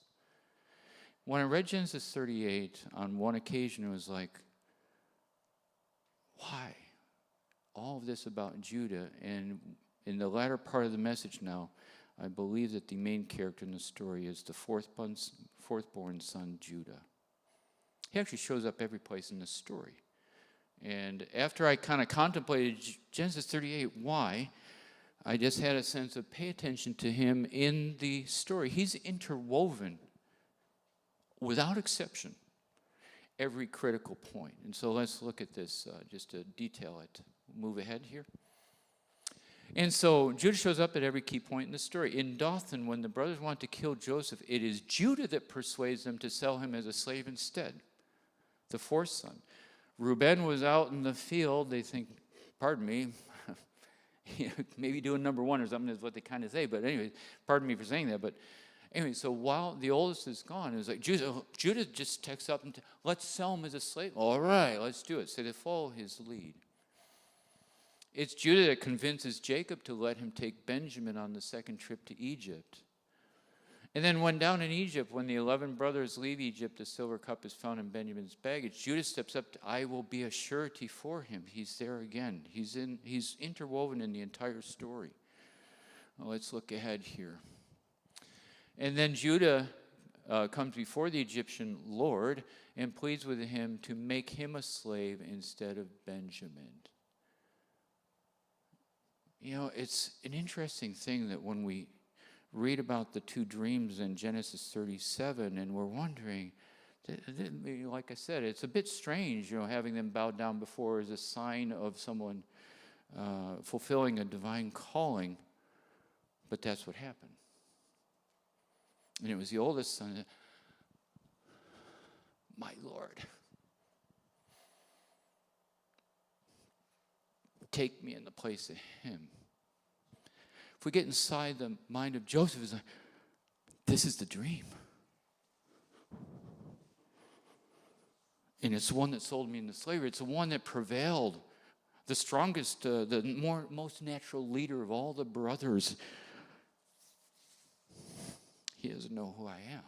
When I read Genesis 38, on one occasion, it was like, why? All of this about Judah, and in the latter part of the message now, I believe that the main character in the story is the fourth-born son, Judah. He actually shows up every place in the story. And after I kind of contemplated Genesis 38, why, I just had a sense of pay attention to him in the story. He's interwoven, without exception, every critical point. And so let's look at this just to detail it. Move ahead here. And so Judah shows up at every key point in the story. In Dothan, when the brothers want to kill Joseph, it is Judah that persuades them to sell him as a slave instead, the fourth son. Reuben was out in the field. They think, pardon me, maybe doing number 1 or something is what they kind of say. But anyway, pardon me for saying that. But anyway, so while the oldest is gone, it was like Judah just texts up and let's sell him as a slave. All right, let's do it. So they follow his lead. It's Judah that convinces Jacob to let him take Benjamin on the second trip to Egypt. And then when down in Egypt, when the 11 brothers leave Egypt, the silver cup is found in Benjamin's baggage. Judah steps up to, I will be a surety for him. He's there again. He's interwoven in the entire story. Well, let's look ahead here. And then Judah comes before the Egyptian lord and pleads with him to make him a slave instead of Benjamin. You know, it's an interesting thing that when we read about the two dreams in Genesis 37 and we're wondering, like I said, it's a bit strange, you know, having them bow down before as a sign of someone fulfilling a divine calling, but that's what happened. And it was the oldest son that, my Lord, take me in the place of him. If we get inside the mind of Joseph, it's like, this is the dream. And it's the one that sold me into slavery. It's the one that prevailed. The strongest, most natural leader of all the brothers. He doesn't know who I am.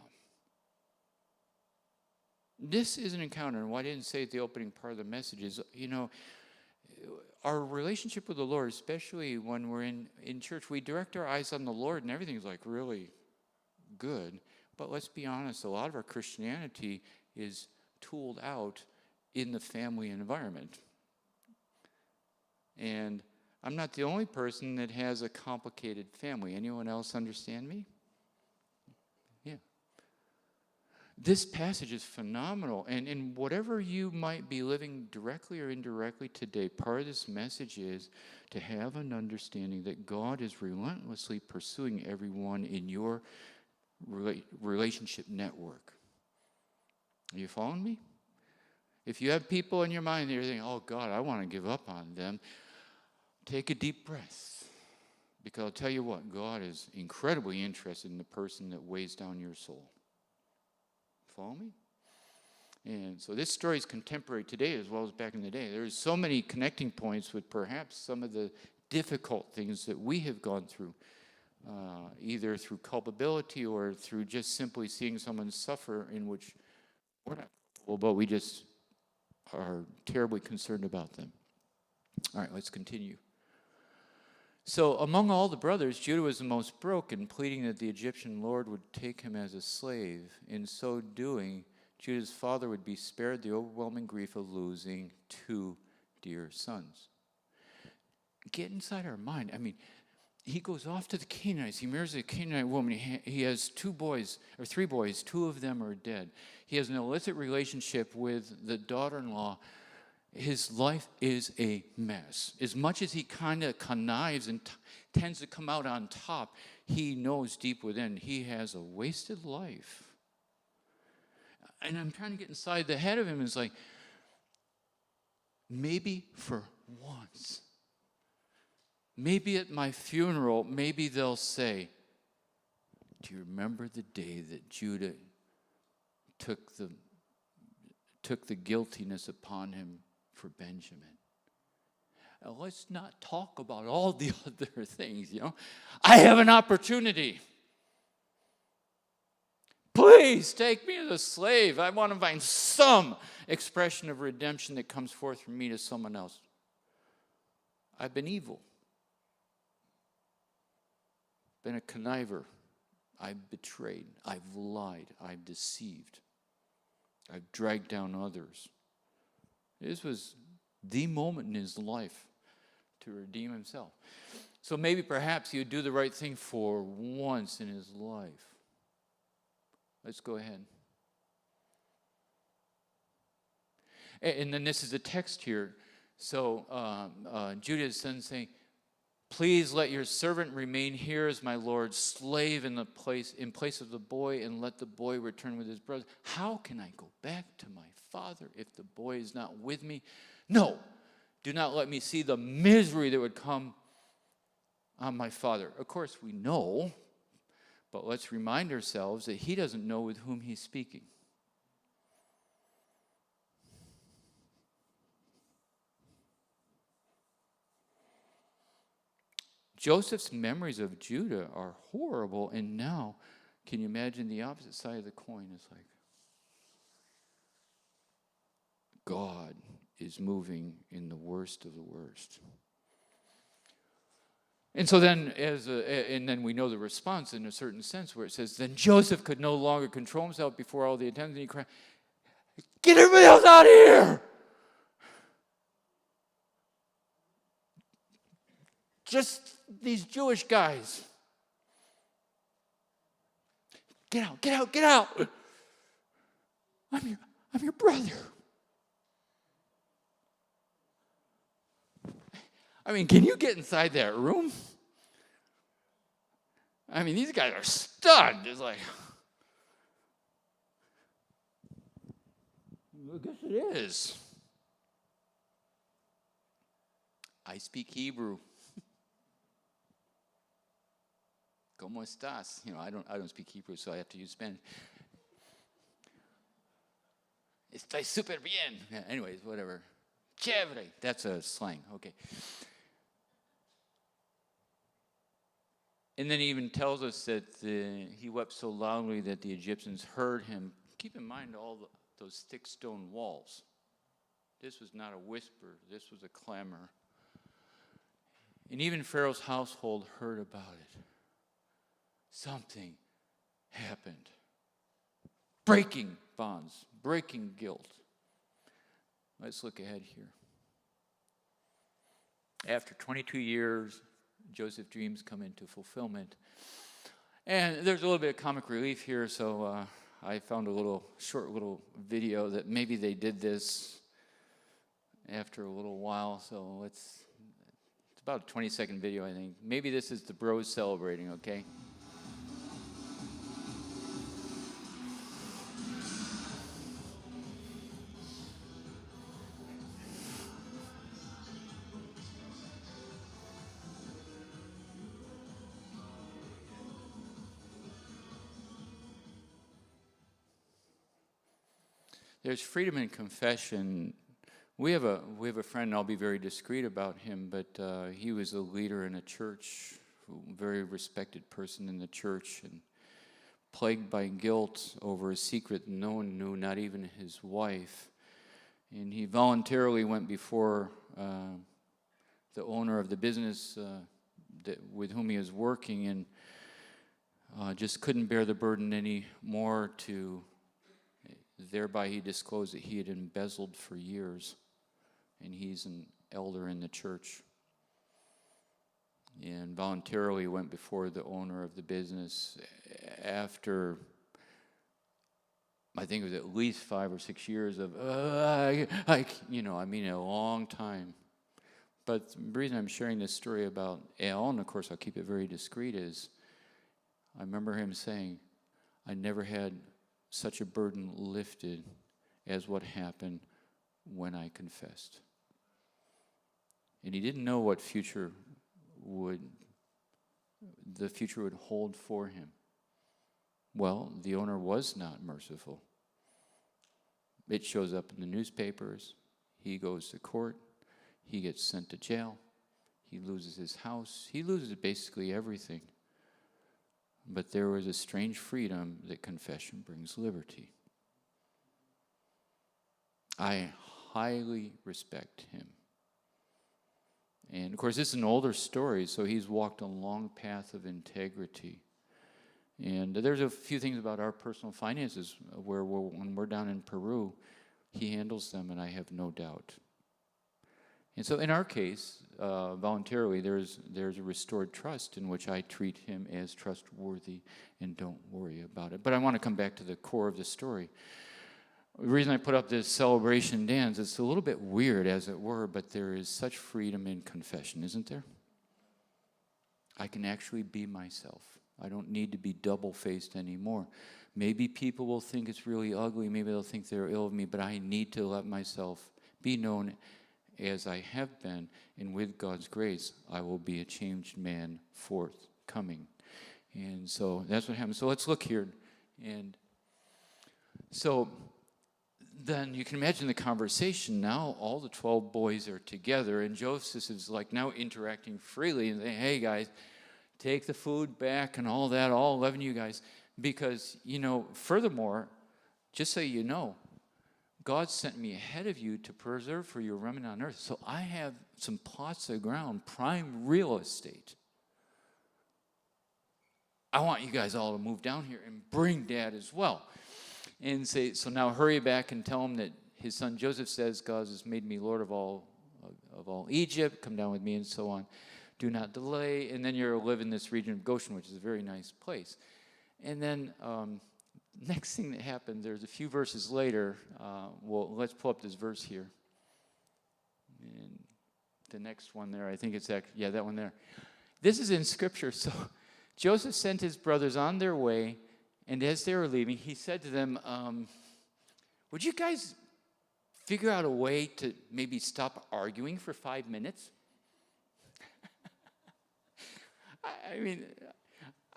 This is an encounter, and why I didn't say at the opening part of the message is, you know, our relationship with the Lord, especially when we're in church, we direct our eyes on the Lord and everything's like really good. But let's be honest, a lot of our Christianity is tooled out in the family environment. And I'm not the only person that has a complicated family. Anyone else understand me? Yeah. This passage is phenomenal. And in whatever you might be living directly or indirectly today, part of this message is to have an understanding that God is relentlessly pursuing everyone in your relationship network. Are you following me? If you have people in your mind that you're thinking, oh God, I want to give up on them, take a deep breath. Because I'll tell you what, God is incredibly interested in the person that weighs down your soul. Follow me? And so this story is contemporary today as well as back in the day. There's so many connecting points with perhaps some of the difficult things that we have gone through, either through culpability or through just simply seeing someone suffer in which we're not culpable, but we just are terribly concerned about them. All right, let's continue. So among all the brothers, Judah was the most broken, pleading that the Egyptian lord would take him as a slave. In so doing, Judah's father would be spared the overwhelming grief of losing two dear sons. Get inside our mind. I mean, he goes off to the Canaanites. He marries a Canaanite woman. He has three boys. Two of them are dead. He has an illicit relationship with the daughter-in-law. His life is a mess. As much as he kind of connives and tends to come out on top, he knows deep within he has a wasted life. And I'm trying to get inside the head of him. It's like, maybe for once, maybe at my funeral, maybe they'll say, do you remember the day that Judah took the guiltiness upon him for Benjamin? Now, let's not talk about all the other things, you know. I have an opportunity. Please take me as a slave. I want to find some expression of redemption that comes forth from me to someone else. I've been evil. Been a conniver. I've betrayed. I've lied. I've deceived. I've dragged down others. This was the moment in his life to redeem himself. So maybe perhaps he would do the right thing for once in his life. Let's go ahead. And then this is the text here. So Judah is then saying, please let your servant remain here as my Lord's slave in place of the boy, and let the boy return with his brothers. How can I go back to my father if the boy is not with me? No, do not let me see the misery that would come on my father. Of course, we know, but let's remind ourselves that he doesn't know with whom he's speaking. Joseph's memories of Judah are horrible, and now, can you imagine the opposite side of the coin? It's like, God is moving in the worst of the worst. And so then, and then we know the response in a certain sense where it says, then Joseph could no longer control himself before all the attendants, and he cried, get everybody else out of here! Just these Jewish guys. Get out, get out, get out! I'm your brother. I mean, can you get inside that room? I mean, these guys are stunned. It's like, I guess it is. I speak Hebrew. ¿Cómo estás? You know, I don't speak Hebrew, so I have to use Spanish. Estoy súper bien. Yeah, anyways, whatever. Chévere. That's a slang. Okay. And then he even tells us that he wept so loudly that the Egyptians heard him. Keep in mind those thick stone walls. This was not a whisper. This was a clamor. And even Pharaoh's household heard about it. Something happened. Breaking bonds, breaking guilt. Let's look ahead here. After 22 years, Joseph's dreams come into fulfillment. And there's a little bit of comic relief here, so I found a short little video that maybe they did this after a little while, so it's about a 20-second video, I think. Maybe this is the bros celebrating, okay? There's freedom in confession. We have a friend, and I'll be very discreet about him, but he was a leader in a church, a very respected person in the church, and plagued by guilt over a secret no one knew, not even his wife. And he voluntarily went before the owner of the business with whom he was working, and just couldn't bear the burden anymore to... Thereby he disclosed that he had embezzled for years, and he's an elder in the church. And voluntarily went before the owner of the business after, I think it was at least 5 or 6 years of, a long time. But the reason I'm sharing this story about Al, and of course I'll keep it very discreet, is I remember him saying, I never had such a burden lifted as what happened when I confessed. And he didn't know what the future would hold for him. Well, the owner was not merciful. It shows up in the newspapers. He goes to court. He gets sent to jail. He loses his house. He loses basically everything. But there was a strange freedom that confession brings liberty. I highly respect him. And of course, this is an older story, so he's walked a long path of integrity. And there's a few things about our personal finances where when we're down in Peru, he handles them, and I have no doubt. And so in our case, voluntarily, there's a restored trust in which I treat him as trustworthy and don't worry about it. But I want to come back to the core of the story. The reason I put up this celebration dance, it's a little bit weird, as it were, but there is such freedom in confession, isn't there? I can actually be myself. I don't need to be double-faced anymore. Maybe people will think it's really ugly. Maybe they'll think they're ill of me, but I need to let myself be known as I have been, and with God's grace, I will be a changed man forthcoming. And so that's what happened. So let's look here. And so then you can imagine the conversation now. All the 12 boys are together, and Joseph is like now interacting freely and saying, hey, guys, take the food back and all that, all 11 of you guys. Because, furthermore, just so you know, God sent me ahead of you to preserve for you a remnant on earth. So I have some plots of ground, prime real estate. I want you guys all to move down here and bring Dad as well. And say, so now hurry back and tell him that his son Joseph says, God has made me Lord of all Egypt. Come down with me and so on. Do not delay. And then you're to live in this region of Goshen, which is a very nice place. And then next thing that happened, there's a few verses later. Well, let's pull up this verse here. And the next one there, I think it's actually, yeah, that one there. This is in Scripture. So Joseph sent his brothers on their way, and as they were leaving, he said to them, would you guys figure out a way to maybe stop arguing for 5 minutes? I mean,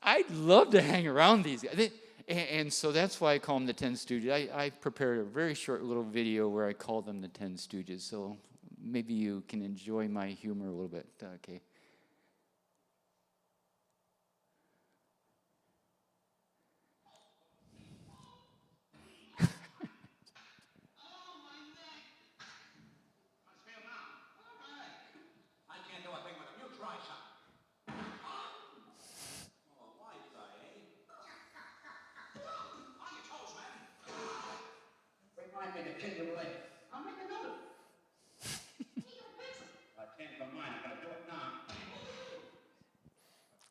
I'd love to hang around these guys. And so that's why I call them the 10 Stooges. I prepared a very short little video where I call them the 10 Stooges. So maybe you can enjoy my humor a little bit. Okay. I'll make another. I changed my mind. I gotta do it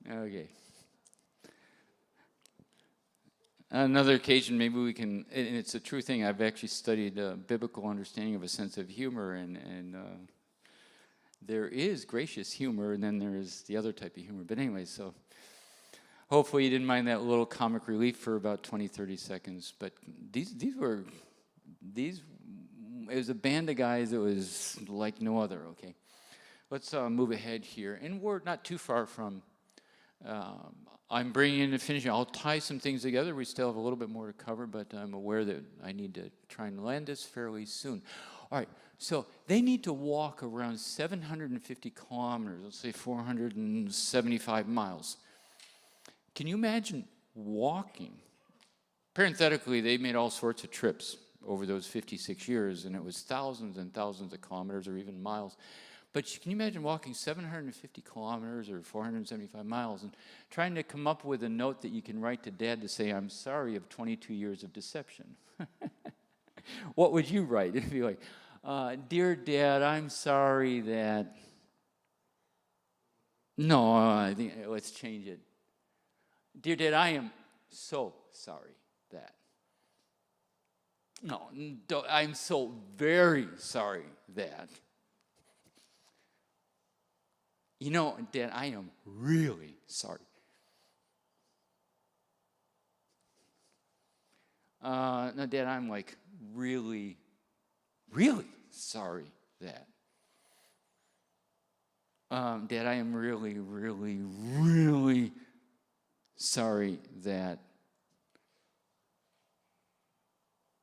now. Okay. Another occasion, maybe we can, and it's a true thing, I've actually studied biblical understanding of a sense of humor, and there is gracious humor, and then there is the other type of humor. But anyway, so hopefully you didn't mind that little comic relief for about 20, 30 seconds. But it was a band of guys that was like no other, okay? Let's move ahead here. And we're not too far from, I'm bringing in the finishing. I'll tie some things together. We still have a little bit more to cover, but I'm aware that I need to try and land this fairly soon. All right, so they need to walk around 750 kilometers, let's say 475 miles. Can you imagine walking? Parenthetically, they made all sorts of trips over those 56 years, and it was thousands and thousands of kilometers or even miles. But can you imagine walking 750 kilometers or 475 miles and trying to come up with a note that you can write to Dad to say, I'm sorry of 22 years of deception? What would you write? It'd be like, Dear Dad, I'm sorry that... No, I think let's change it. Dear Dad, I am so sorry that... No, I'm so very sorry that. You know, Dad, I am really sorry. No, Dad, I'm like really, really sorry that. Dad, I am really, really, really sorry that.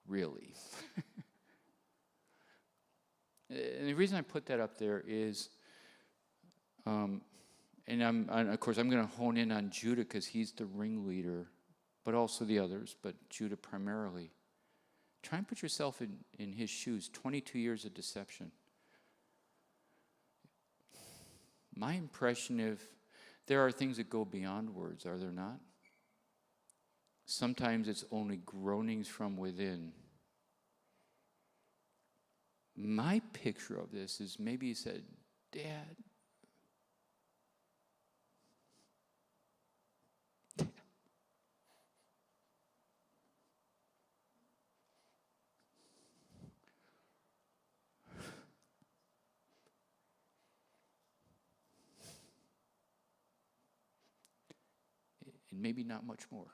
Really. And the reason I put that up there is, and of course I'm going to hone in on Judah because he's the ringleader, but also the others, but Judah primarily. Try and put yourself in his shoes. 22 years of deception. My impression, if there are things that go beyond words, are there not? Sometimes it's only groanings from within. My picture of this is maybe he said, Dad, and maybe not much more.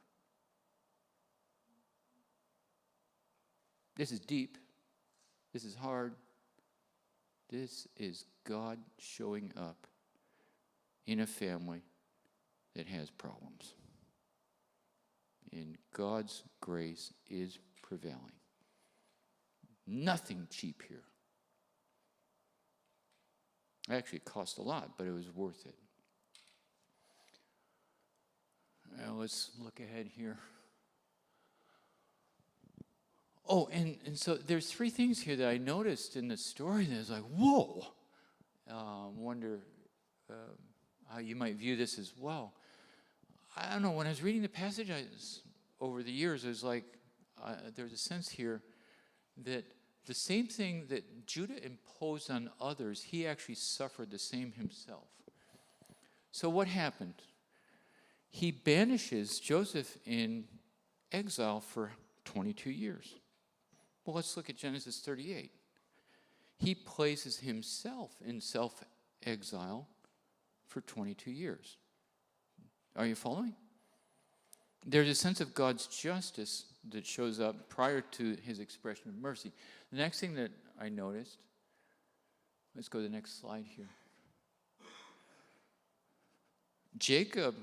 This is deep. This is hard. This is God showing up in a family that has problems. And God's grace is prevailing. Nothing cheap here. Actually, it cost a lot, but it was worth it. Now let's look ahead here. Oh, and so there's three things here that I noticed in the story that I was like, whoa. Wonder how you might view this as well. I don't know, when I was reading the passage over the years, it was like there's a sense here that the same thing that Judah imposed on others, he actually suffered the same himself. So what happened? He banishes Joseph in exile for 22 years. Well, let's look at Genesis 38. He places himself in self-exile for 22 years. Are you following? There's a sense of God's justice that shows up prior to his expression of mercy. The next thing that I noticed, let's go to the next slide here. Jacob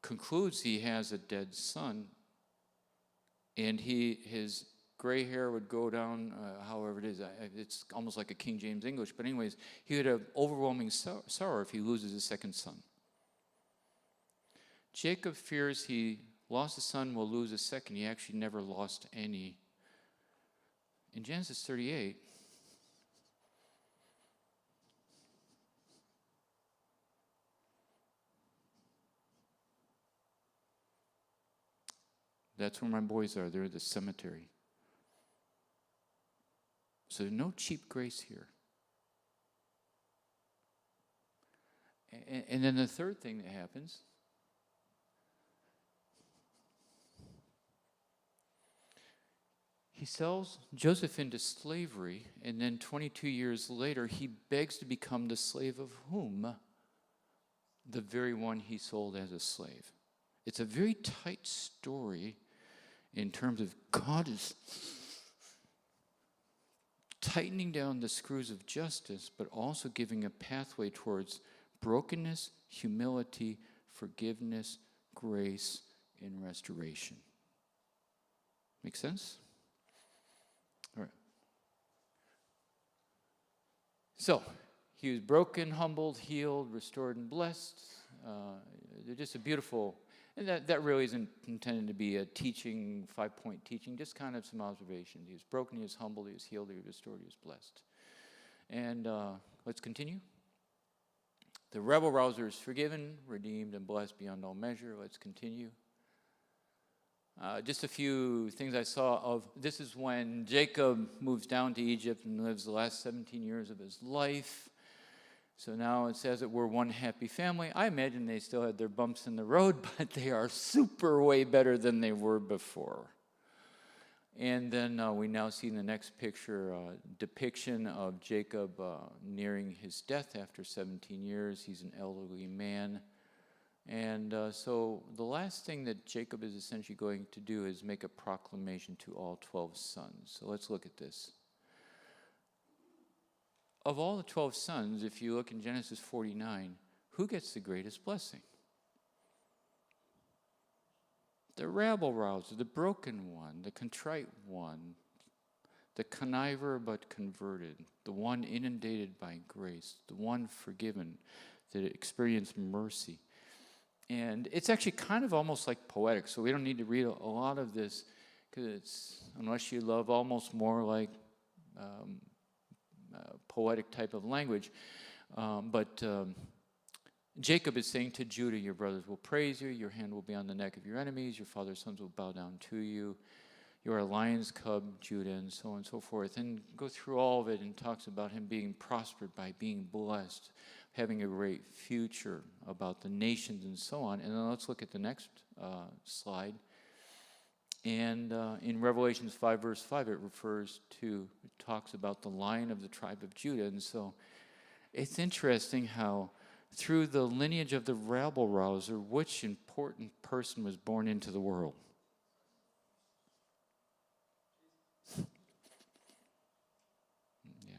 concludes he has a dead son, and his gray hair would go down, however it is. It's almost like a King James English, but anyways, he would have overwhelming sorrow if he loses his second son. Jacob fears he lost a son, will lose a second. He actually never lost any. In Genesis 38, that's where my boys are. They're at the cemetery. So no cheap grace here. And then the third thing that happens, he sells Joseph into slavery, and then 22 years later, he begs to become the slave of whom? The very one he sold as a slave. It's a very tight story in terms of God is tightening down the screws of justice, but also giving a pathway towards brokenness, humility, forgiveness, grace, and restoration. Make sense? All right. So, he was broken, humbled, healed, restored, and blessed. They're just a beautiful, and that really isn't intended to be a teaching, 5-point teaching, just kind of some observations. He was broken, he was humbled, he was healed, he was restored, he was blessed. And let's continue. The rebel rouser is forgiven, redeemed, and blessed beyond all measure. Let's continue. Just a few things I saw of, this is when Jacob moves down to Egypt and lives the last 17 years of his life. So now it says that we're one happy family. I imagine they still had their bumps in the road, but they are super way better than they were before. And then we now see in the next picture a depiction of Jacob nearing his death after 17 years. He's an elderly man. And so the last thing that Jacob is essentially going to do is make a proclamation to all 12 sons. So let's look at this. Of all the 12 sons, if you look in Genesis 49, who gets the greatest blessing? The rabble-rouser, the broken one, the contrite one, the conniver but converted, the one inundated by grace, the one forgiven, that experienced mercy. And it's actually kind of almost like poetic, so we don't need to read a lot of this, because it's, unless you love almost more like poetic type of language. But Jacob is saying to Judah, your brothers will praise you, your hand will be on the neck of your enemies, your father's sons will bow down to you, you are a lion's cub, Judah, and so on and so forth. And go through all of it and talks about him being prospered by being blessed, having a great future, about the nations and so on. And then let's look at the next slide. And in Revelations 5, verse 5, it talks about the lion of the tribe of Judah. And so it's interesting how through the lineage of the rabble-rouser, which important person was born into the world? Yeah.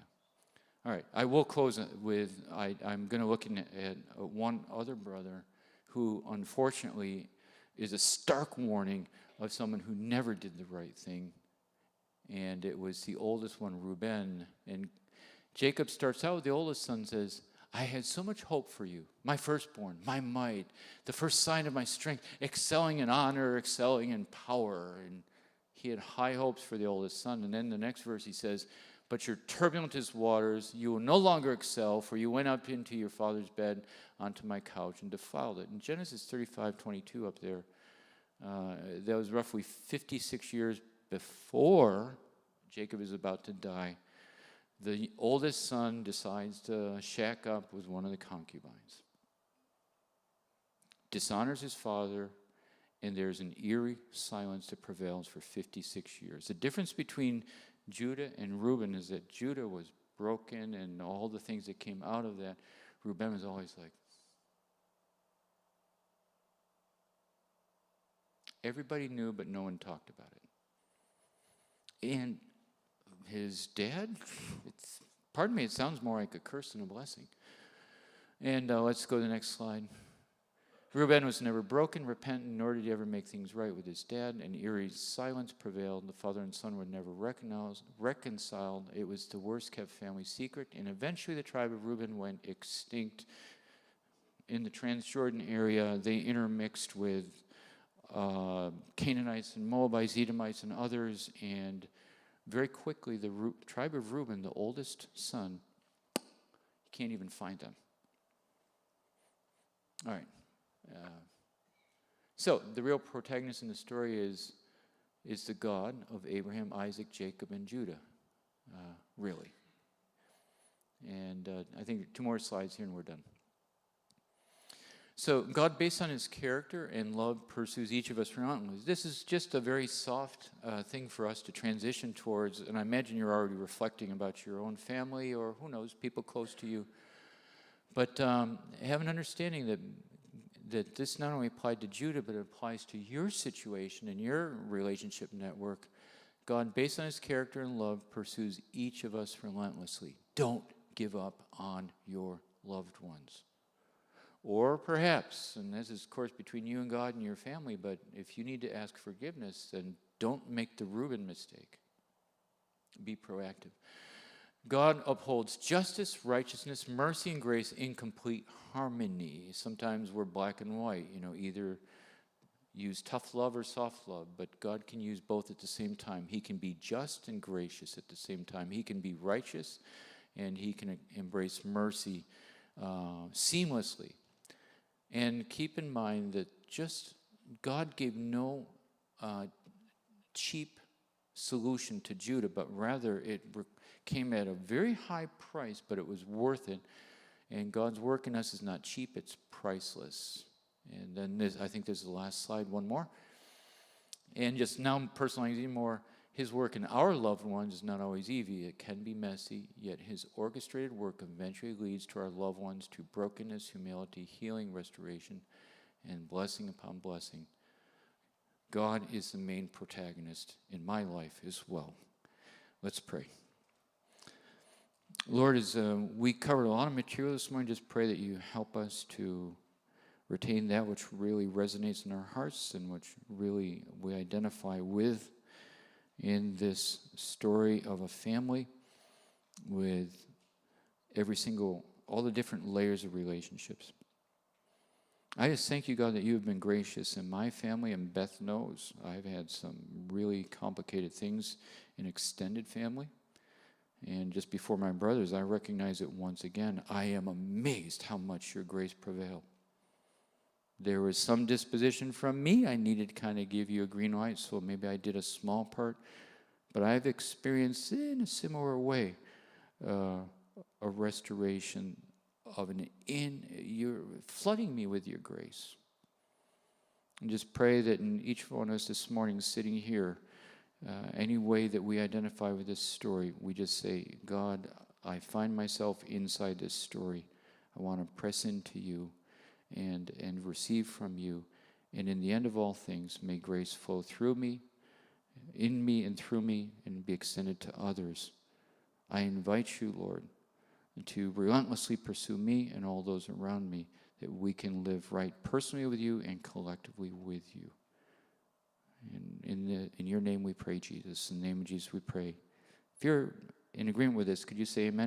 All right, I will close with, I'm going to look at one other brother who unfortunately is a stark warning of someone who never did the right thing. And it was the oldest one, Reuben. And Jacob starts out with the oldest son, says, I had so much hope for you, my firstborn, my might, the first sign of my strength, excelling in honor, excelling in power. And he had high hopes for the oldest son. And then the next verse he says, but you're turbulent as waters. You will no longer excel, for you went up into your father's bed onto my couch and defiled it. In Genesis 35:22 up there, that was roughly 56 years before Jacob is about to die. The oldest son decides to shack up with one of the concubines, dishonors his father, and there's an eerie silence that prevails for 56 years. The difference between Judah and Reuben is that Judah was broken and all the things that came out of that. Reuben was always like, everybody knew, but no one talked about it. And his dad, pardon me, it sounds more like a curse than a blessing. And let's go to the next slide. Reuben was never broken, repentant, nor did he ever make things right with his dad. An eerie silence prevailed. The father and son were never reconciled. It was the worst kept family secret. And eventually the tribe of Reuben went extinct. In the Transjordan area, they intermixed with Canaanites and Moabites, Edomites, and others. And very quickly, the tribe of Reuben, the oldest son, you can't even find them. All right. So the real protagonist in the story is the God of Abraham, Isaac, Jacob, and Judah, really. And I think 2 more slides here and we're done. So God, based on his character and love, pursues each of us relentlessly. This is just a very soft thing for us to transition towards, and I imagine you're already reflecting about your own family or, who knows, people close to you. But have an understanding that this not only applied to Judah, but it applies to your situation and your relationship network. God, based on his character and love, pursues each of us relentlessly. Don't give up on your loved ones. Or perhaps, and this is, of course, between you and God and your family, but if you need to ask forgiveness, then don't make the Reuben mistake. Be proactive. God upholds justice, righteousness, mercy, and grace in complete harmony. Sometimes we're black and white, either use tough love or soft love, but God can use both at the same time. He can be just and gracious at the same time. He can be righteous, and he can embrace mercy seamlessly. And keep in mind that God gave no cheap solution to Judah, but rather it came at a very high price, but it was worth it. And God's work in us is not cheap, it's priceless. And then I think this is the last slide, one more. And just now personalizing more, his work in our loved ones is not always easy. It can be messy, yet his orchestrated work eventually leads to our loved ones to brokenness, humility, healing, restoration, and blessing upon blessing. God is the main protagonist in my life as well. Let's pray. Lord, as we covered a lot of material this morning, just pray that you help us to retain that which really resonates in our hearts and which really we identify with in this story of a family with all the different layers of relationships. I just thank you, God, that you have been gracious in my family, and Beth knows I've had some really complicated things in extended family. And just before my brothers, I recognize it once again. I am amazed how much your grace prevailed. There was some disposition from me. I needed to kind of give you a green light, so maybe I did a small part. But I've experienced in a similar way a restoration of you're flooding me with your grace. And just pray that in each one of us this morning sitting here, any way that we identify with this story, we just say, God, I find myself inside this story. I want to press into you and receive from you. And in the end of all things, may grace flow through me, in me and through me, and be extended to others. I invite you, Lord, to relentlessly pursue me and all those around me, that we can live right personally with you and collectively with you. In your name we pray, Jesus. In the name of Jesus we pray. If you're in agreement with this, could you say amen?